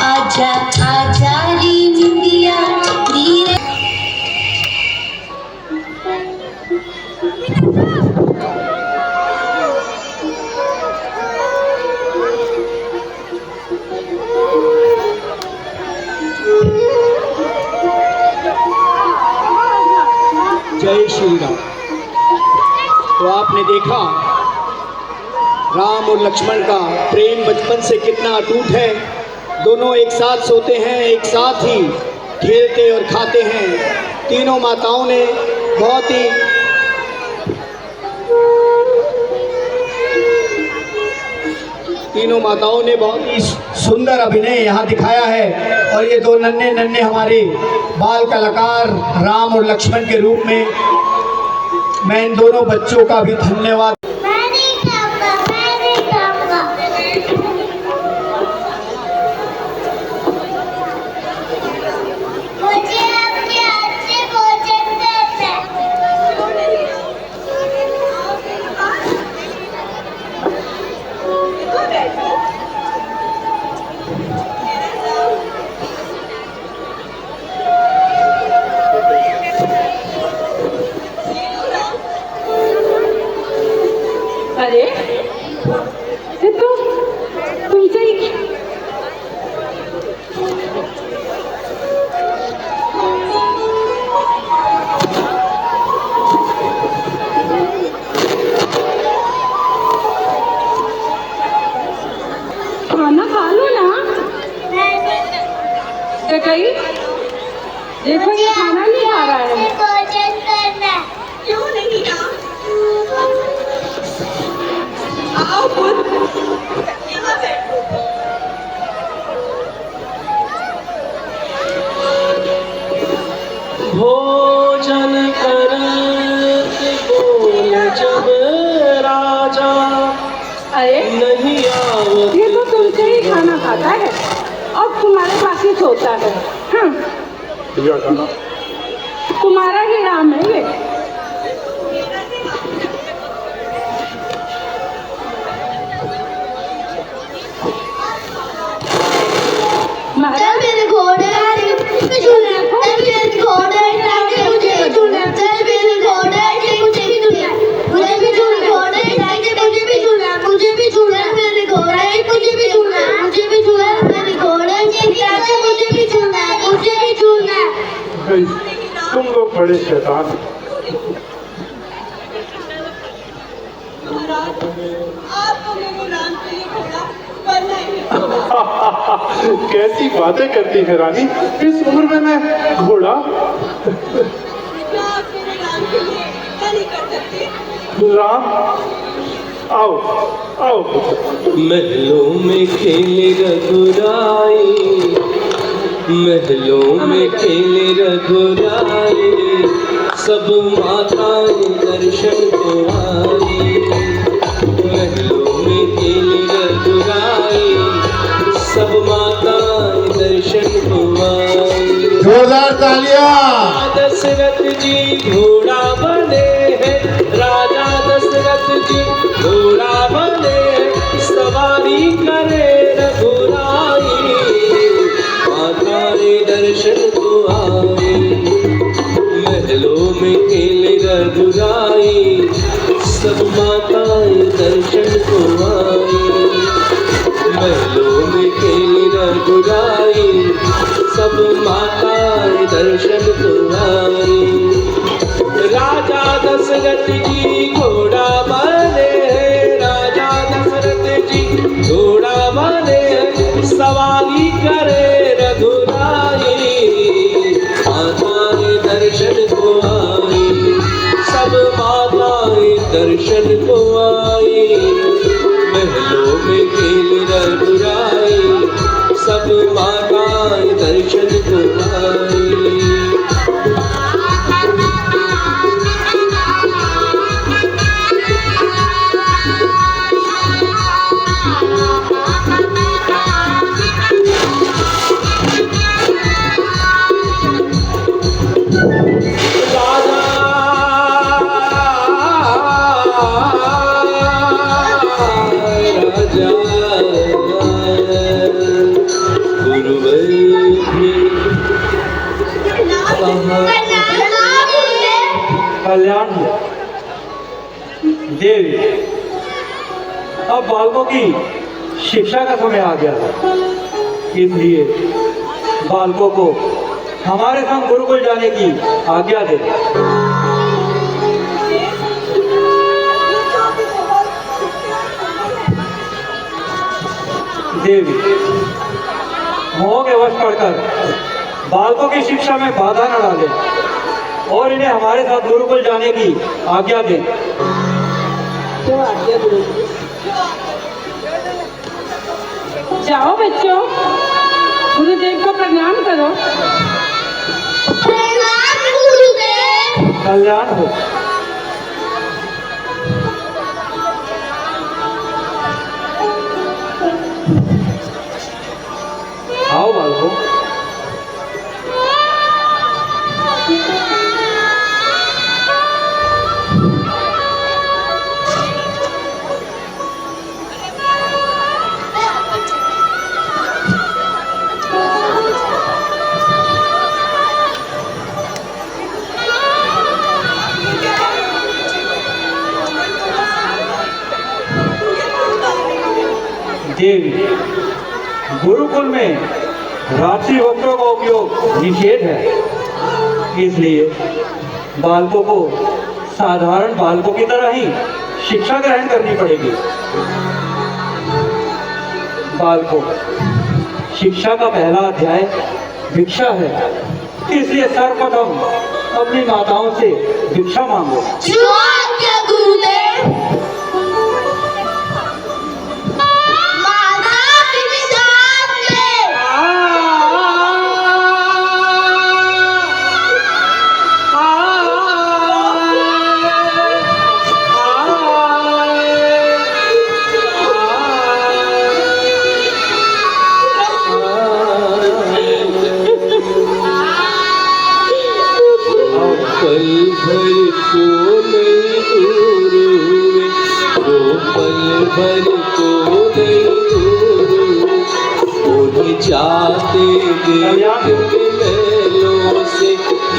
आजा आजा रे निंदिया धीरे। जय श्री राम। तो आपने देखा राम और लक्ष्मण का प्रेम बचपन से कितना अटूट है। दोनों एक साथ सोते हैं, एक साथ ही खेलते और खाते हैं। तीनों माताओं ने बहुत ही सुंदर अभिनय यहाँ दिखाया है। और ये दो नन्हे नन्हे हमारे बाल कलाकार राम और लक्ष्मण के रूप में मैं इन दोनों बच्चों का भी धन्यवाद। अरे ये तो तुमसे ही। खाना खा लो ना। कहीं देखो ये खाना नहीं खा रहा है। क्यों नहीं आओ खुद यहाँ बैठो। भोजन करत बोल जब राजा अरे नहीं आवत। ये तो तुमसे ही खाना खाता है और तुम्हारे पास ही सोता है। हाँ, तुम्हारा ही राम है ये। महाराज मेरे घोड़े मुझे झूलना, मेरे घोड़े मुझे झूलना, मेरे घोड़े मुझे भी झूलना, मुझे भी झूलना, घोड़े मुझे भी झूलना, मुझे भी झूलना, मेरे घोड़े मुझे भी झूलना, मुझे भी झूलना, मेरे घोड़े मुझे भी झूलना, मुझे भी झूलना। तुम लोग बड़े शैतान। कैसी बातें करती है रानी, इस उम्र में मैं घोड़ा। राम आओ आओ। महलों में खेले रघुराई, महलों में खेले रघुराई, सब माताएं दर्शन को आई। महलों में खेले रघुराई, सब माताएं दर्शन को आई। जोरदार तालियां। दशरथ जी घोड़ा बने हैं, राजा दशरथ जी घोड़ा बने, सवारी करे रघुराई, माता रे दर्शन को आई। महलों में खेले रघुराई, सब माताएं दर्शन को आई। महलों में खेले रघुराई, सब माताएं दर्शन को आई। राजा दशरथ जी घोड़ा बने, राजा दशरथ जी घोड़ा बने, सवारी करे रघुराई, माताएं दर्शन को आई, सब माताएं दर्शन को आई। महलों देवी, अब बालकों की शिक्षा का समय आ गया है, इसलिए बालकों को हमारे संग गुरुकुल जाने की आज्ञा दे। देवी, मोह के वश पड़कर बालकों की शिक्षा में बाधा न डालें और इन्हें हमारे साथ गुरुकुल जाने की आज्ञा दें। तो आज्ञा गुरु। जाओ बच्चों, गुरुदेव को प्रणाम करो। प्रणाम गुरुदेव। कल्याण हो। आओ बालकों। देवी, गुरुकुल में रात्रि वस्त्रों का उपयोग निषेध है, इसलिए बालकों को साधारण बालकों की तरह ही शिक्षा ग्रहण करनी पड़ेगी। बालकों, शिक्षा का पहला अध्याय भिक्षा है, इसलिए सर्वप्रथम अपनी माताओं से भिक्षा मांगो। जो आज्ञा गुरुदेव। माता भिक्षा दे। पल भर को नहीं दूर हुए, वो पल भर को नहीं दूर हुए, जाते देख नैनों से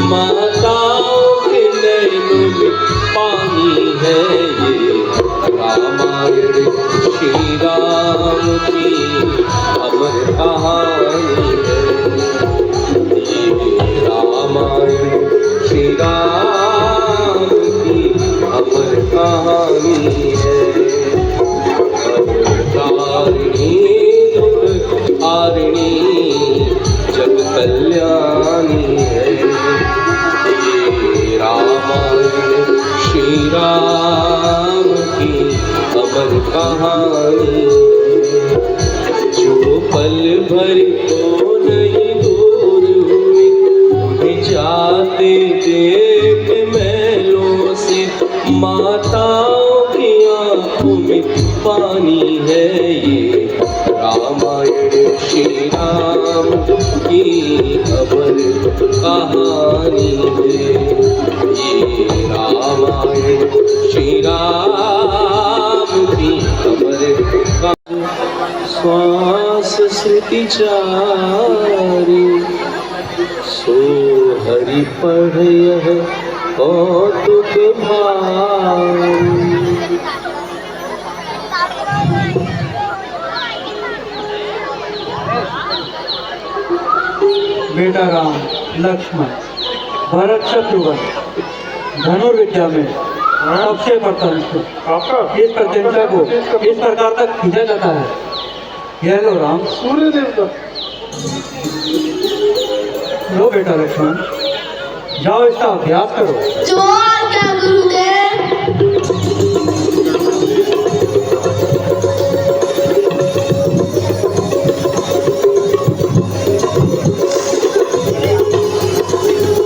माताओं के नैनों में पानी है। ये रामायण श्री राम की अमर कहानी है। ये रामायण श्री राम की अमर कहानी है। अवतारिणी दुख हारिणी जग कल्याणी है। ये रामायण श्री राम की अमर कहानी है। जो पल भर को नहीं दूर हुए, उन्हें जाते देख महलों से माताओं की आंखों में पानी है। ये रामायण श्री राम की अमर कहानी है। ये रामायण श्री राम की अमर कहानी। श्वास स्मृति चारी सो हरि पढ़ यह कौतुक भारी। बेटा राम, लक्ष्मण, भरत, शत्रुघ्न धनुर्विद्या में सबसे प्रथम आपका इस प्रत्यंचा को इस प्रकार तक खींचा जाता है। यह लो राम। सूर्य देवता। लो बेटा लक्ष्मण, जाओ इसका अभ्यास करो। जो आज्ञा गुरुदेव।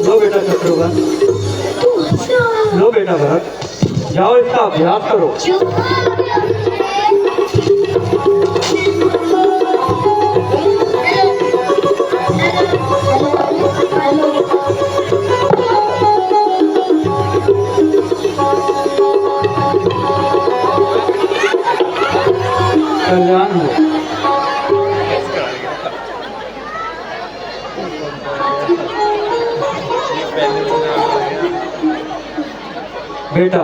लो बेटा शत्रुघ्न, लो बेटा भरत, जाओ इसका अभ्यास करो। जो आज्ञा कल्याण हो। बेटा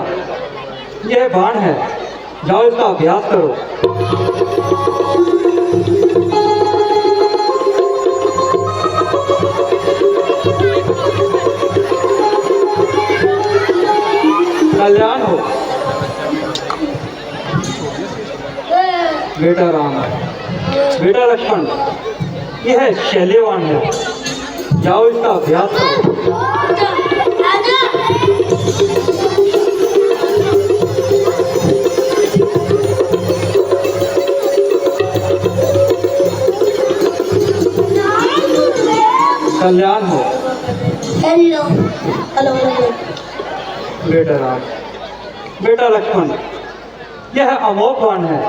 यह बाण है, जाओ इसका अभ्यास करो। कल्याण हो बेटा राम, बेटा लक्ष्मण, यह शैल्यवान है, जाओ इसका अभ्यास करो। कल्याण हो हेलो हेलो बेटा राम, बेटा लक्ष्मण, यह अमोघ बाण है,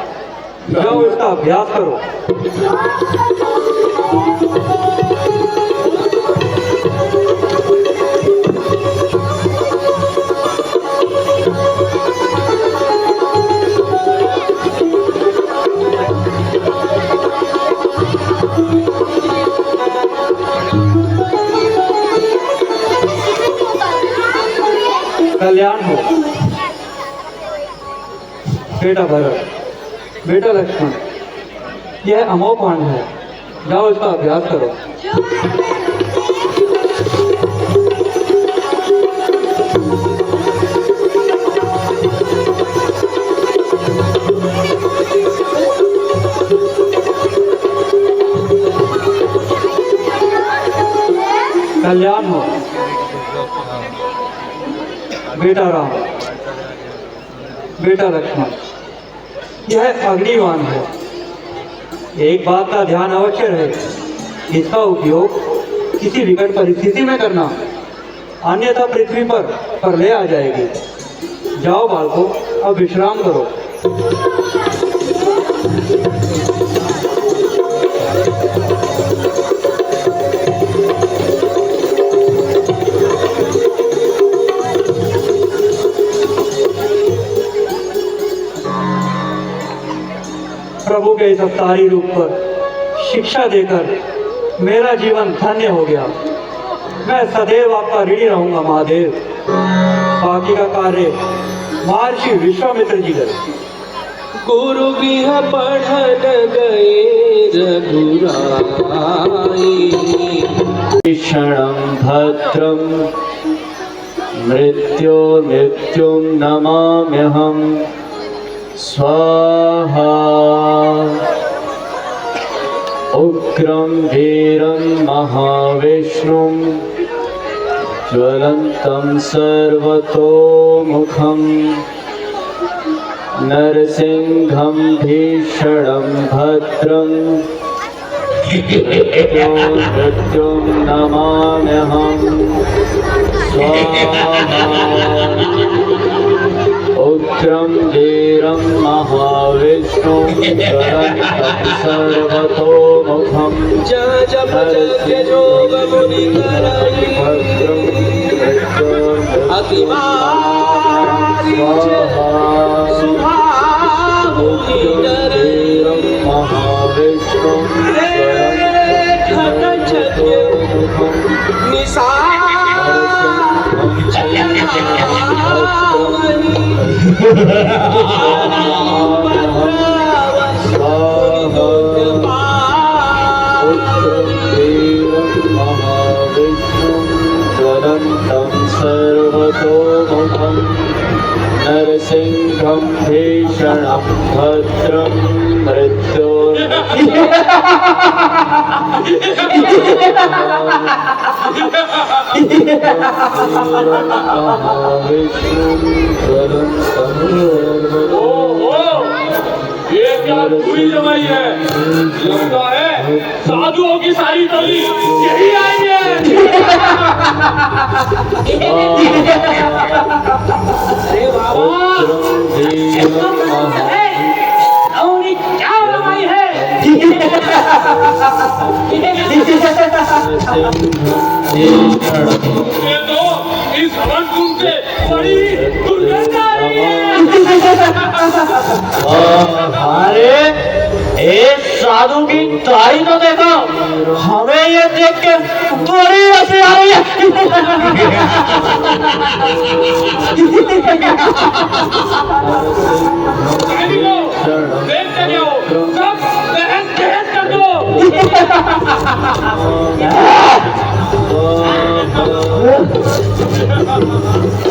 जाओ इसका अभ्यास करो। कल्याण हो बेटा भरत, बेटा लक्ष्मण, यह अमोघ बाण है, जाओ इसका अभ्यास करो। कल्याण हो बेटा राम, बेटा लक्ष्मण, यह अग्निबाण है, एक बात का ध्यान अवश्य रहे, इसका उपयोग किसी विकट परिस्थिति में करना, अन्यथा पृथ्वी पर ले आ जाएगी। जाओ बालकों, अब विश्राम करो। प्रभु के इस अवतारी रूप पर शिक्षा देकर मेरा जीवन धन्य हो गया। मैं सदैव आपका ऋणी रहूंगा महादेव। बाकी का कार्य महर्षि विश्वामित्र जी करें। गुरु गृह पढ़न गए रघुराई, क्षणं भद्रं मृत्युं नमाम्यहम् स्वाहा। उग्रं वीरं महाविष्णुं ज्वलन्तं सर्वतोमुखं नरसिंहं भीषणं भद्रं मृत्युं नमाम्यहम् स्वाहा। उग्रं वीरं महाविष्णुं ज्वलन्तं सर्वतोमुखं सर्वतोमुखं नरसिंहं भीषणं भद्रं मृत्युं ये क्या पूरी जमाई है? लगता है साधुओं की सारी टोली यही आएंगे। अरे बाबा, क्या जमाई है? ये तो इस हवन कुंड से बड़ी दुर्गंध आ रही है। अरे एक साधु साधु की ट्राई तो देखो, हमें ये देख के बड़ी हंसी आ रही है। देखते जाओ, सब बहस बहस कर दो।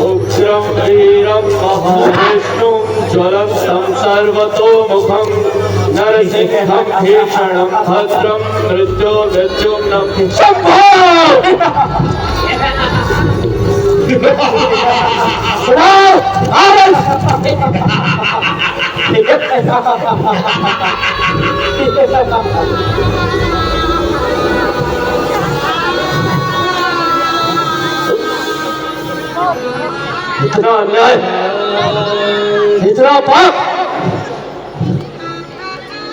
उग्रं वीरं महाविष्णुं ज्वलन्तं सर्वतोमुखं नरसिंहं भीषणं भद्रं मृत्युर्मृत्युम्नं शम्भो। इतना अन्याय, इतना पाप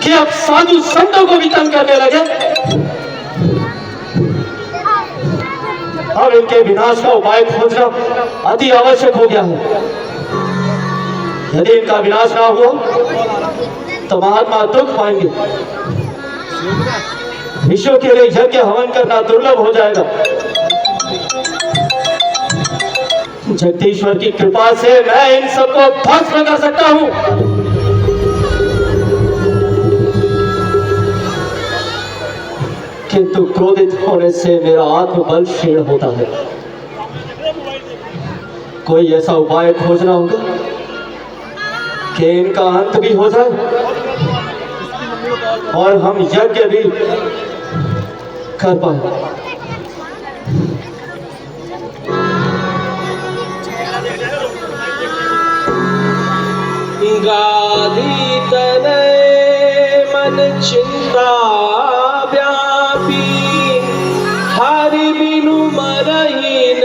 कि अब साधु संतों को भी तंग करने लगे। अब इनके विनाश का उपाय खोजना अति आवश्यक हो गया है। यदि इनका विनाश ना हुआ तो महात्मा दुख पाएंगे। विश्व के लिए यज्ञ हवन करना दुर्लभ हो जाएगा। जगदीश्वर की कृपा से मैं इन सबको भस्म कर सकता हूं। किंतु क्रोधित होने से मेरा आत्मबल क्षीण होता है। कोई ऐसा उपाय खोजना होगा कि इनका अंत भी हो जाए और हम यज्ञ भी कर पाए। गाधी तनय मन चिंता व्यापी, हरि बिनु मरहि न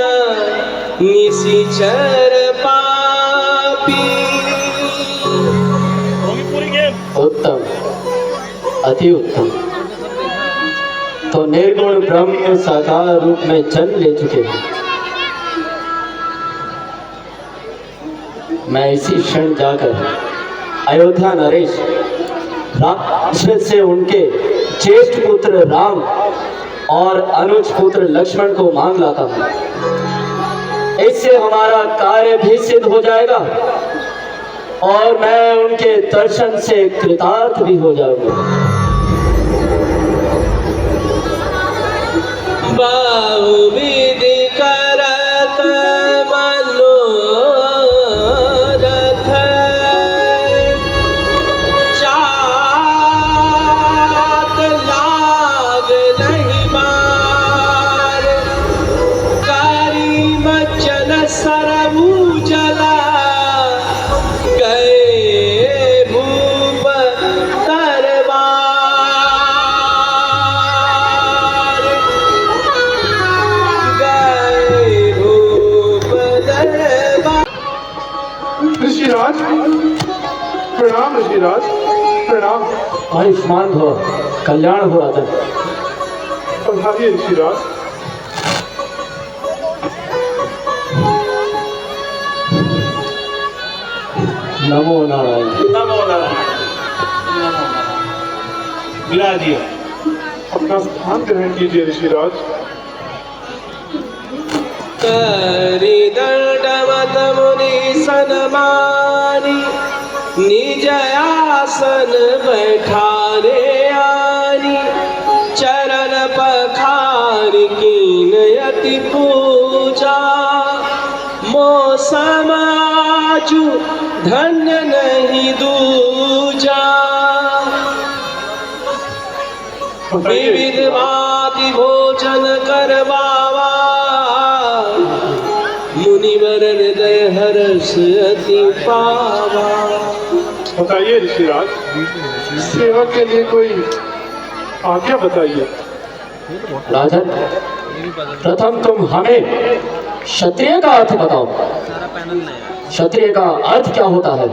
निशिचर पापी। उत्तम, अति उत्तम। तो निर्गुण ब्रह्म साकार रूप में जन्म ले चुके हैं। मैं इसी क्षण जाकर अयोध्या नरेश राक्षस से उनके ज्येष्ठ पुत्र राम और अनुज पुत्र लक्ष्मण को मांग लाता हूँ। इससे हमारा कार्य भी सिद्ध हो जाएगा और मैं उनके दर्शन से कृतार्थ भी हो जाऊंगा। बहुविधि करत मनोरथ, चात लाग नहीं बार, करी मज्जन सरमू जला, गए भूप दरबार, गए भूप दरबार। ऋषिराज प्रणाम, ऋषिराज प्रणाम। आयुष्मान भव, कल्याण हो राजन। पधारिए ऋषिराज। नमो नारायण। नमो नारायण। विराजिए। अपना स्थान ग्रहण कीजिए ऋषिराज। करि दंडवत मुनि सन्मानी, निज आसन बैठारे आनी, चरण पखार कीन यति पूजा, मौसम आजु धन्य नहीं दूजा। विविध भांति भोजन करवावा, मुनिवर हृदय हर्ष अति पावा। बताइए ऋषिराज, सेवा के लिए कोई आज्ञा बताइए। राजन, प्रथम तुम हमें क्षत्रिय का अर्थ बताओ। क्षत्रिय का अर्थ क्या होता है?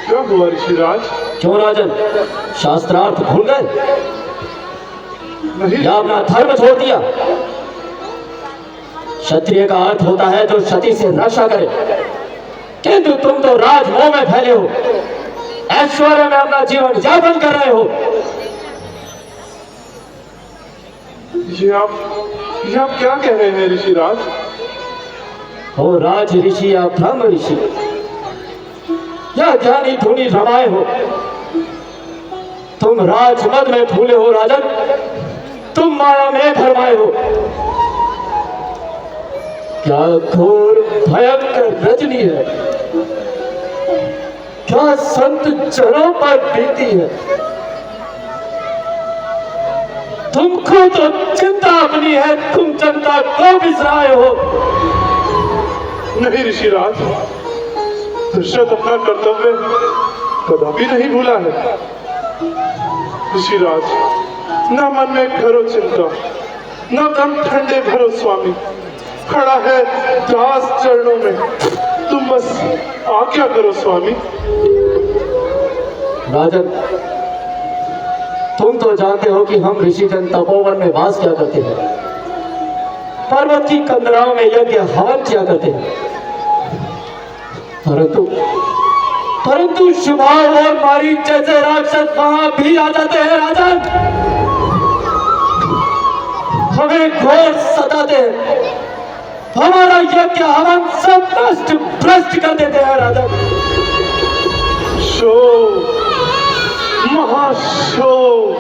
क्या हुआ ऋषिराज? क्यों राजन, शास्त्रार्थ भूल गए नहीं या अपना धर्म छोड़ दिया? क्षत्रिय का अर्थ होता है जो सती से रक्षा करे, किंतु तुम तो राजमोह में फैले हो। ऐश्वर्य में अपना जीवन यापन कर रहे हो। ये आप क्या कह रहे हैं ऋषिराज? हो राज ऋषि या ब्रह्म ऋषि या ज्ञानी धुनी रमाए हो, तुम राजमद में भूले हो राजन, तुम माया में भरमाए हो। क्या घोर भयंकर रजनी है, क्या संत जनों पर बीती है। तुमको तो चिंता अपनी है, तुम जनता को बिसराए हो। नहीं ऋषिराज, दशरथ अपना कर्तव्य कदापि नहीं भूला है। ऋषिराज, न मन में करो चिंता, न दम ठंडे भरो स्वामी, खड़ा है दास चरणों में, तुम बस आज्ञा करो स्वामी। राजन, तुम तो जानते हो कि हम ऋषिजन तपोवन में वास किया करते हैं, पर्वत की कंदराओं में यज्ञ हवन किया करते हैं, परंतु शुभाव और मारीच जैसे राक्षस वहां भी आ जाते हैं राजन, हमें घोर सताते हैं, हमारा यज्ञ हवन सब नष्ट भ्रष्ट कर देते हैं राजन। महाशोक,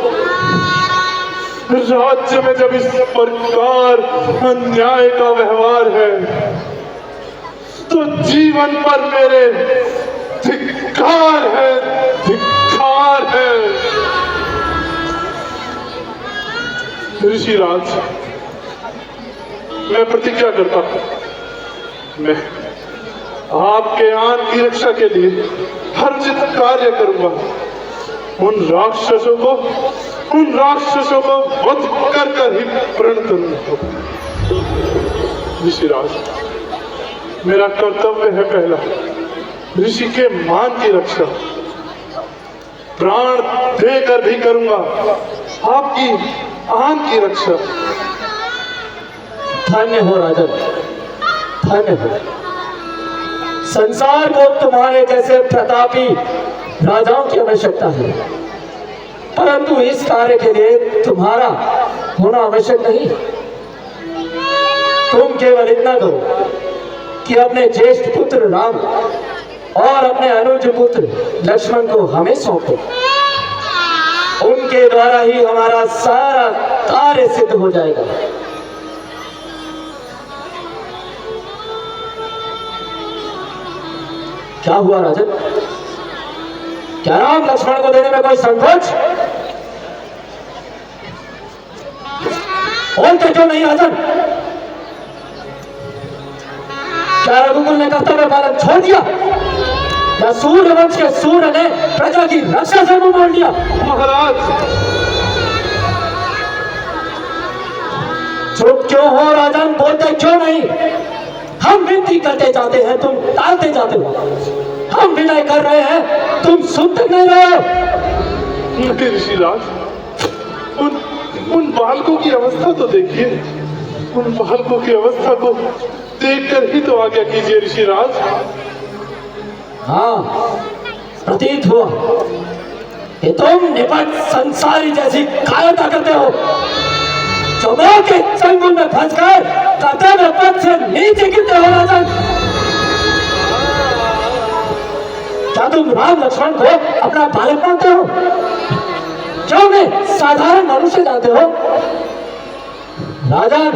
राज्य में जब इस प्रकार अन्याय का व्यवहार है तो जीवन पर मेरे धिक्कार है, धिक्कार है। ऋषिराज, मैं प्रतिज्ञा करता हूं, मैं आपके आन की रक्षा के लिए हर उचित कार्य करूंगा। उन राक्षसों को वध कर ही प्रण करूंगा। ऋषिराज, मेरा कर्तव्य है पहला ऋषि के मान की रक्षा, प्राण देकर भी करूंगा आपकी आन की रक्षा। धन्य हो राजन, धन्य हो। संसार को तुम्हारे जैसे प्रतापी राजाओं की आवश्यकता है, परंतु इस कार्य के लिए तुम्हारा होना आवश्यक नहीं। तुम केवल इतना करो कि अपने ज्येष्ठ पुत्र राम और अपने अनुज पुत्र लक्ष्मण को हमें सौंपो। उनके द्वारा ही हमारा सारा कार्य सिद्ध हो जाएगा। क्या हुआ राजन? क्या राम लक्ष्मण को देने में कोई संकोच? बोलते क्यों नहीं राजन? क्या रघुकुल ने कर्तव्य पालन छोड़ दिया या सूर्य वंश के सूर्य ने प्रजा की रक्षा से मुंह मोड़ लिया? महाराज, चुप क्यों हो राजन? बोलते क्यों नहीं? हम विनती करते जाते हैं, तुम टालते जाते हो। हम विनय कर रहे हैं, तुम सुन तक नहीं रहे हो। ऋषिराज, उन बालकों की अवस्था तो देखिए, उन बालकों की अवस्था को देखकर ही तो आज्ञा कीजिए ऋषिराज। हाँ, प्रतीत हुआ कि तुम निपट संसारी जैसी कायरता करते हो, चौबों के चंगुल में फंसकर कर्तव्य पद से नीचे गिरते हो राजन। क्या तुम राम लक्ष्मण को अपना बालक मानते हो? क्यों नहीं साधारण मनुष्य जानते हो? राजन,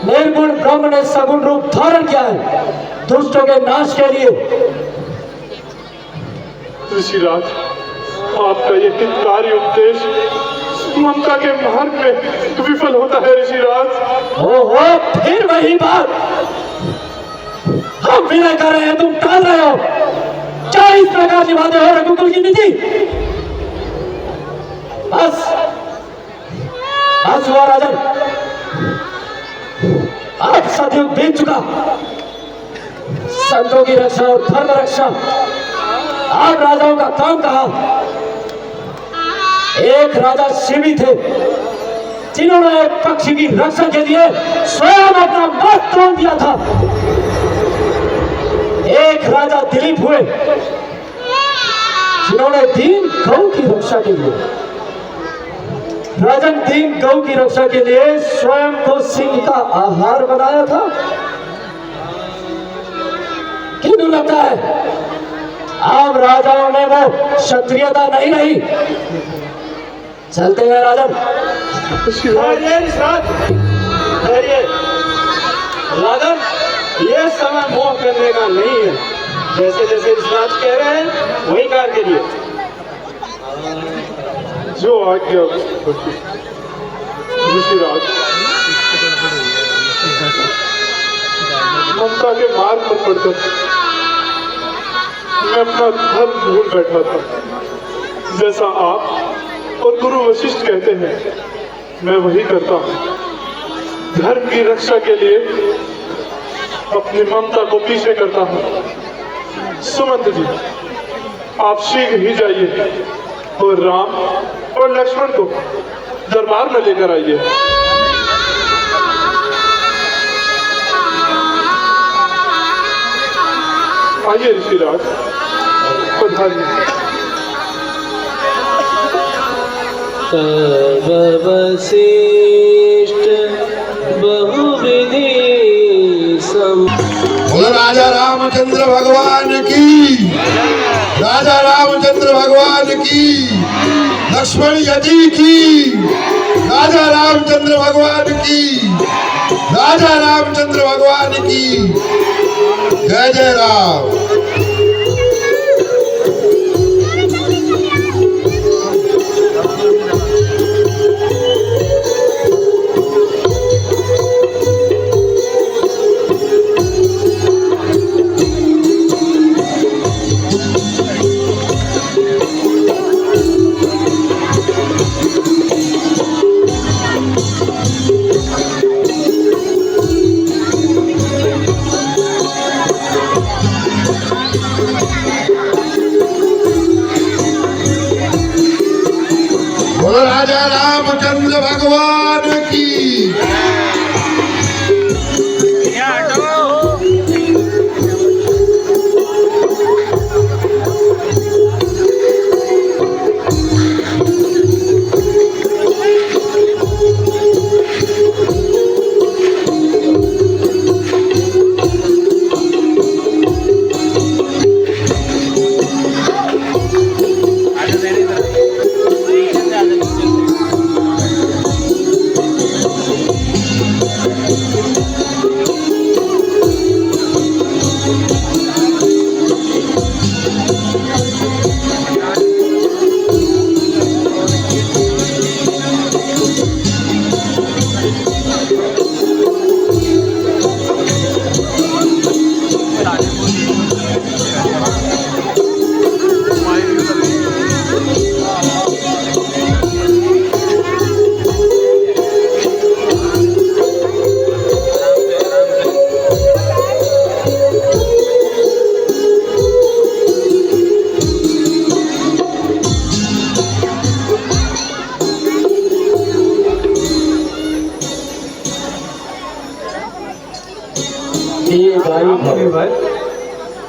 निर्गुण ब्रह्म ने सगुण रूप धारण किया है दुष्टों के नाश के लिए। ऋषिराज, आपका ये हितकारी उपदेश ममता के मार्ग में विफल होता है ऋषिराज। ओहो, फिर वही बात। हम विनय कर रहे हैं, तुम टाल रहे हो। क्या इस प्रकार निभाते हो रघुकुल की नीति? बस हुआ राजन, अब सतयुग बीत चुका। संतों की रक्षा और धर्म रक्षा आप राजाओं का काम कहा। एक राजा शिवी थे जिन्होंने एक पक्षी की रक्षा के लिए स्वयं अपना मत तोड़ दिया था। एक राजा दिलीप हुए जिन्होंने 3 गौ की रक्षा के लिए, राजन 3 गौ की रक्षा के लिए स्वयं को सिंह का आहार बनाया था। क्यों लगता है आम राजाओं में वो क्षत्रियता नहीं रही? चलते हैं राजन। राजन, ये समय मोह करने का नहीं है। जैसे जैसे ऋषिराज कह रहे हैं वही कार्य करिए। जो आज्ञा ऋषिराज। ममता के मार्ग पर पड़कर मैं अपना धर्म भूल बैठा था। जैसा आप और गुरु वशिष्ठ कहते हैं मैं वही करता हूँ। धर्म की रक्षा के लिए अपनी ममता को पीछे करता हूँ। सुमंत जी, आप शीघ्र ही जाइए और राम और लक्ष्मण को दरबार में लेकर आइए। आइए ऋषिराज, पधारिए। तब वशिष्ठ बहुविधि सम। बोलो राजा रामचंद्र भगवान की, राजा रामचंद्र भगवान की, लक्ष्मण यति की, राजा रामचंद्र भगवान की, राजा रामचंद्र भगवान की। जय जय राम। बोलो राजा रामचंद्र भगवान की।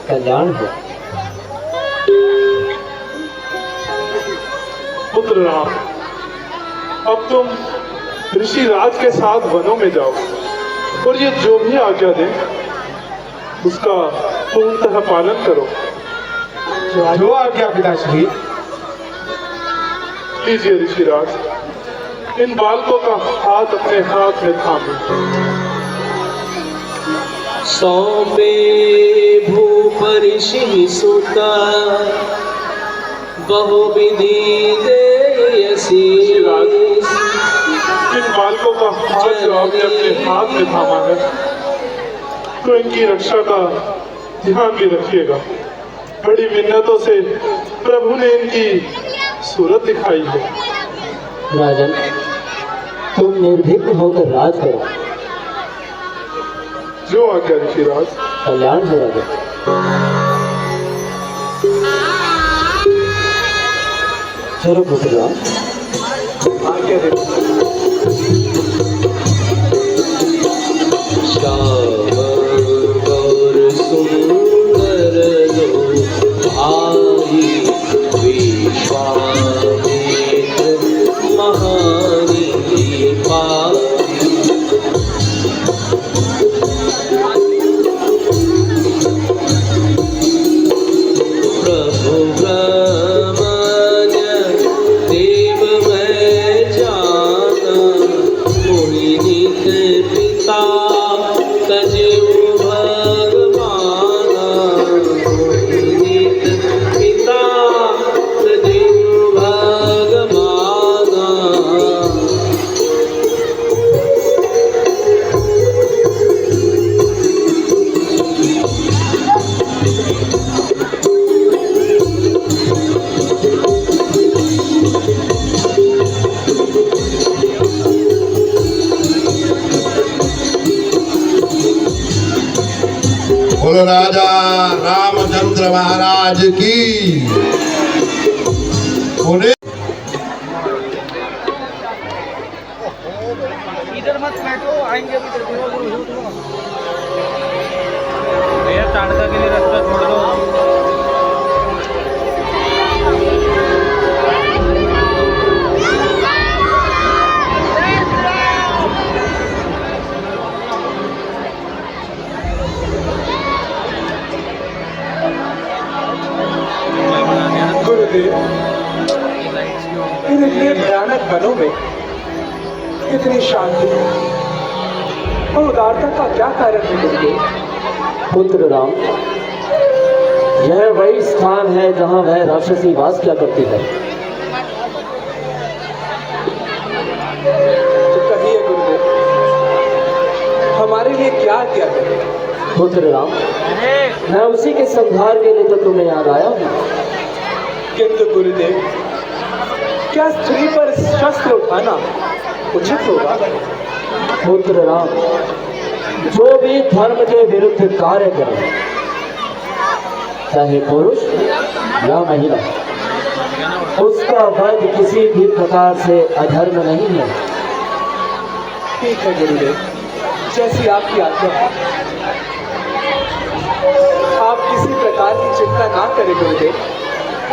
कल्याण है। पुत्र राम, अब तुम ऋषि राज के साथ वनों में जाओ और ये जो भी आज्ञा दे उसका पूर्णतः पालन करो। जो आज्ञा पिताश्री। लीजिए ऋषिराज, इन बालकों का हाथ अपने हाथ में थामे। सौंपे भूपरिषि सुता बहुविधि देयसी। इन बालकों का हाथ जो आपने अपने हाथ में थामा है तो इनकी रक्षा का ध्यान भी रखिएगा। बड़ी मिन्नतों से प्रभु ने इनकी सूरत दिखाई है। राजन, तुम निर्भीक होकर राज करो। जो आज्ञा ऋषिराज। कल्याण हो राजा। चलो पुत्र राम, आज्ञा दे। श्याम गौर सुंदर दो भाई बोलो राजा रामचंद्र महाराज की। बोले इधर मत बैठो, आएंगे अभी भैया, ताड़का के लिए रास्ता छोड़ दो। गुरुदेव, इन इतने भयानक वनों में इतनी शांति और उदारता का क्या कारण है गुरुदेव? पुत्र राम, यह वही स्थान है जहां वह राक्षसी वास किया करती है। तो कहिए गुरुदेव, हमारे लिए क्या क्या है? पुत्र राम, मैं उसी के संहार के लिए तो तुम्हें याद आया हूँ। किंतु गुरुदेव, क्या स्त्री पर शस्त्र उठाना उचित होगा? पुत्र राम, जो भी धर्म के विरुद्ध कार्य करे, चाहे पुरुष या महिला, उसका वध किसी भी प्रकार से अधर्म नहीं है। ठीक है गुरुदेव, जैसी आपकी आज्ञा है। आप किसी प्रकार की चिंता ना करें गुरुदेव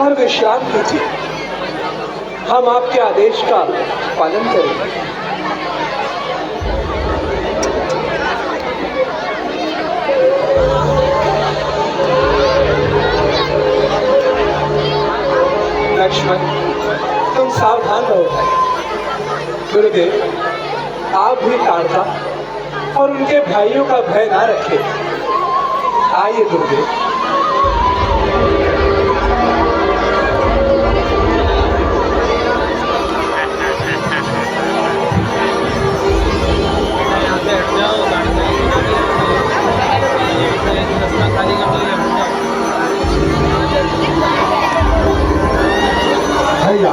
और विश्राम कीजिए। हम आपके आदेश का पालन करेंगे। लक्ष्मण, तुम सावधान रहो भाई। गुरुदेव, आप भी ताड़का और उनके भाइयों का भय ना रखें। आइए गुरुदेव। भैया,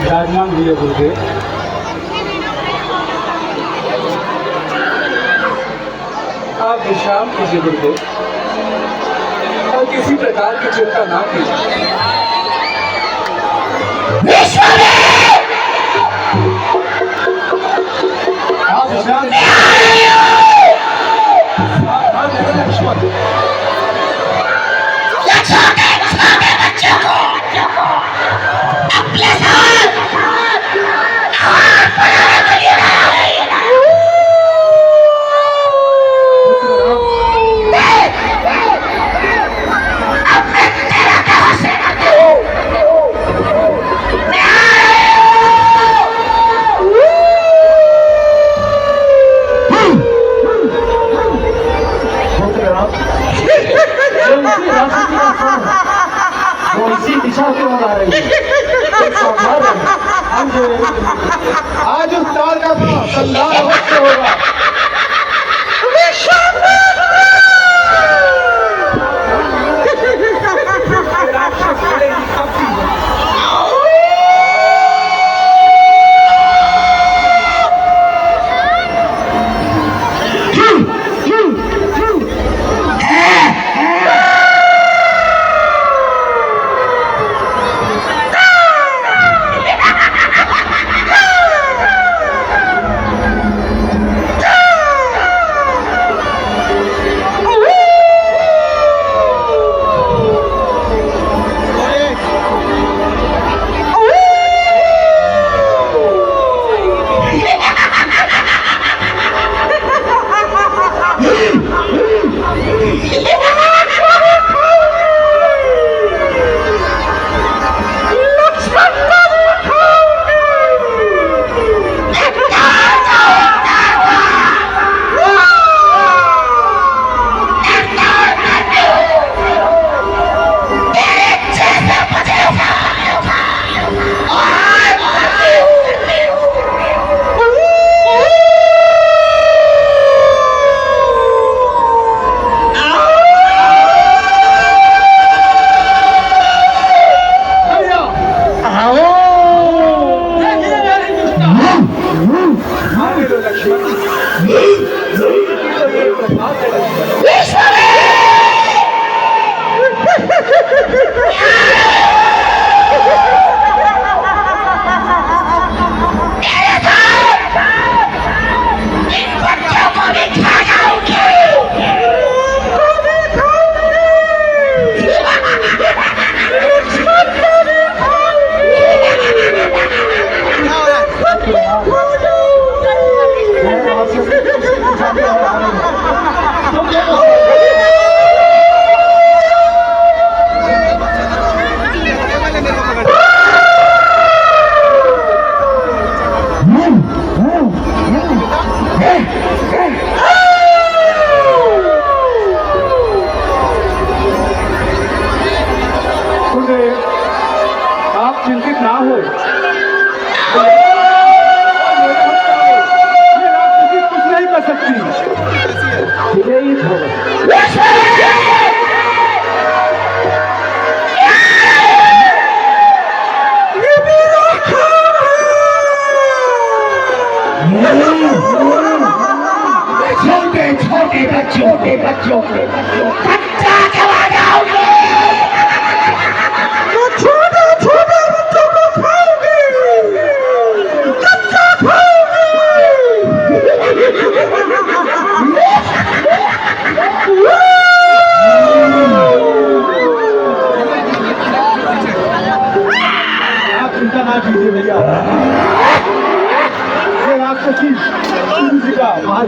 विराजमान हुए गुरुदेव। आप विश्राम कीजिए गुरुदेव और किसी प्रकार की चिंता ना कीजिए। आप विश्राम लक्ष्मण। इसी दिशा की ओर आ रही है। आज उस तार का संधार अवश्य होगा।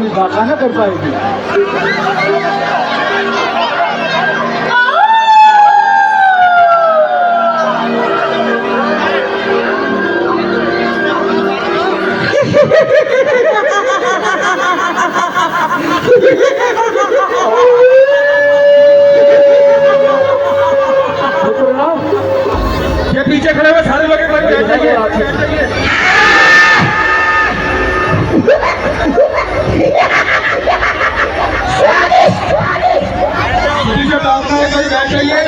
विवाह न कर पाएगी। ये पीछे खड़े हुए सारे लोग एक बार बैठ जाइए। पीछे डालना है कोई बैठ जाइए।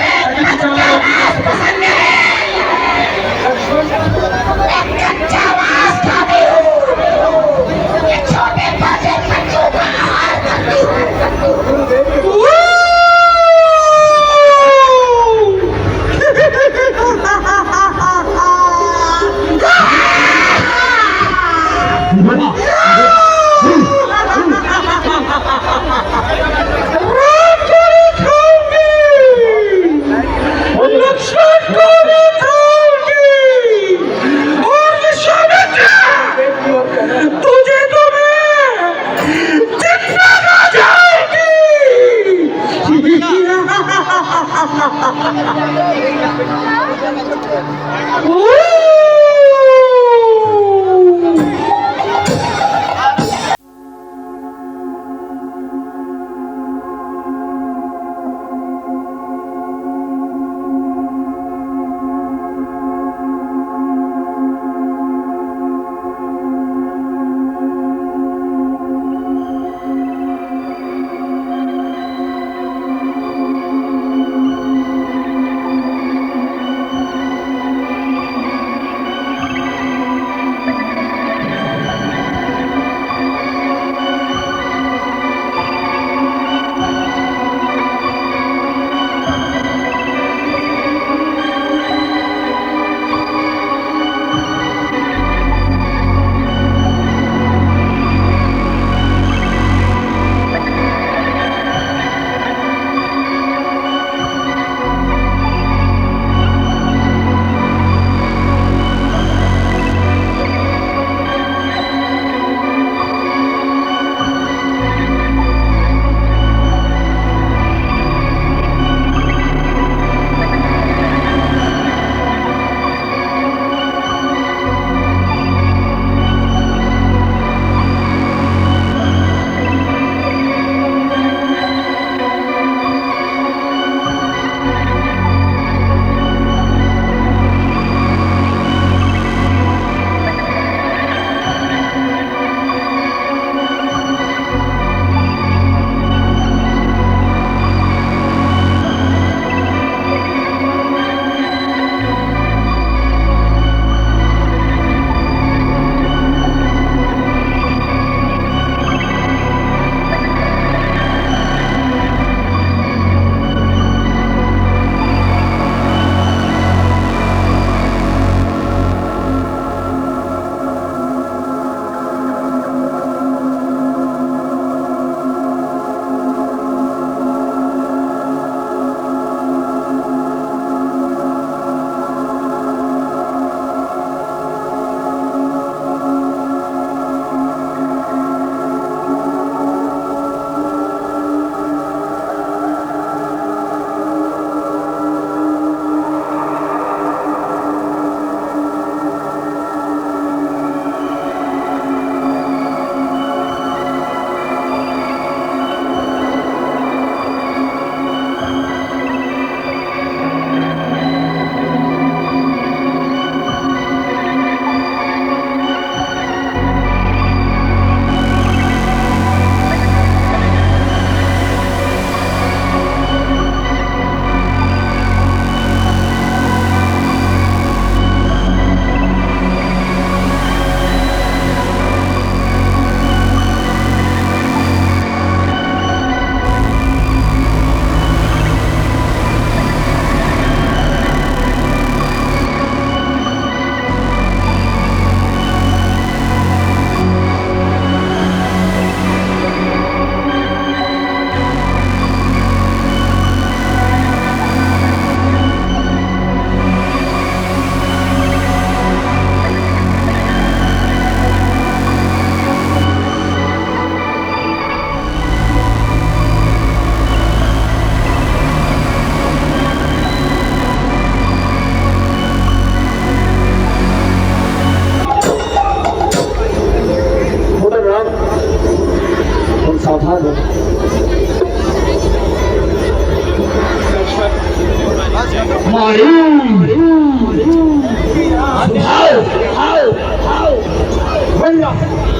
भैया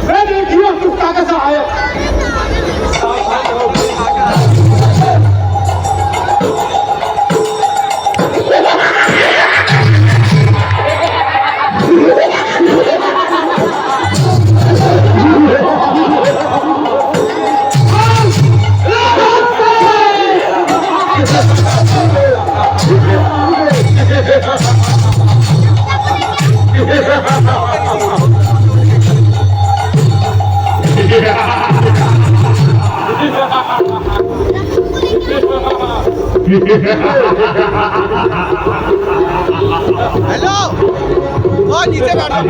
मैं देखिए कुत्ता कैसा है। हेलो ओ नीचे बैठो।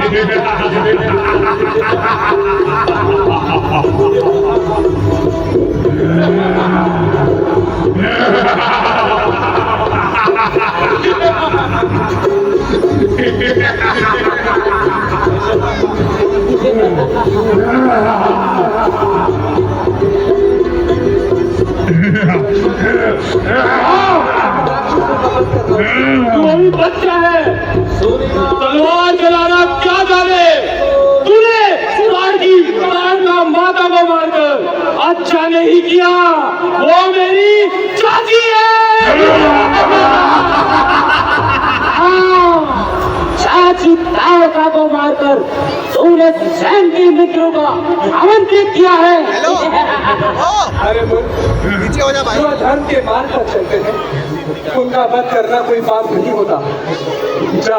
कोई बच्चा है तलवार चलाना क्या जाने। तूने प्राण का माता को मारकर अच्छा नहीं किया। वो मेरी चाची है। चाची तारका को मारकर तूने सैन के मित्रों का आमंत्रित किया है। हेलो अरे नीचे हो जा भाई। जो धर्म के मार्ग पर चलते हैं उनका वध करना कोई पाप नहीं होता। जा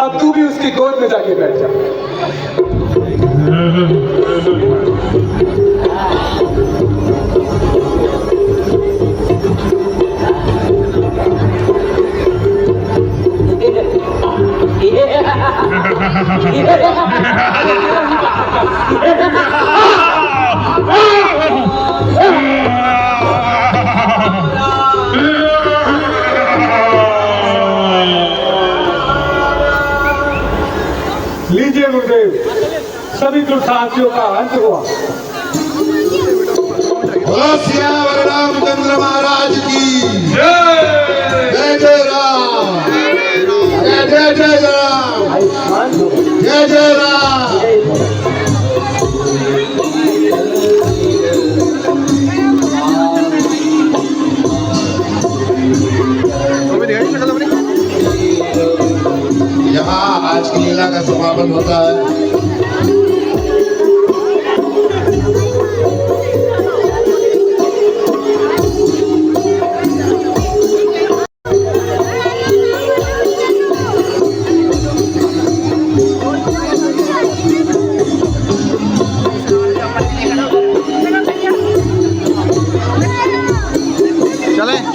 अब तू भी उसकी गोद में जाके बैठ जा। लीजिए गुरुदेव, सभी दुर्साहसियों का अंत हुआ। बोलो सियावर रामचंद्र महाराज की जय जय राम, जय जय जय राम, जय जय राम। यहाँ आज की लीला का समापन होता है।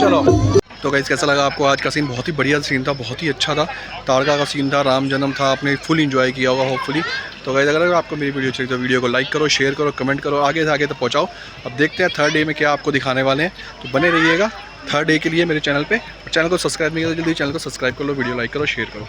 चलो तो गाइस कैसा लगा आपको आज का सीन? बहुत ही बढ़िया सीन था, बहुत ही अच्छा था। तारका का सीन था, राम जन्म था, आपने फुल एंजॉय किया होगा होपफुली। तो गाइस अगर आपको मेरी वीडियो चाहिए तो वीडियो को लाइक करो, शेयर करो, कमेंट करो, आगे से आगे तक पहुंचाओ। अब देखते हैं थर्ड डे में क्या आपको दिखाने वाले हैं, तो बने रहिएगा थर्ड डे के लिए मेरे चैनल पे। और चैनल को सब्सक्राइब नहीं किया तो जल्दी चैनल को सब्सक्राइब कर लो, वीडियो लाइक करो, शेयर करो।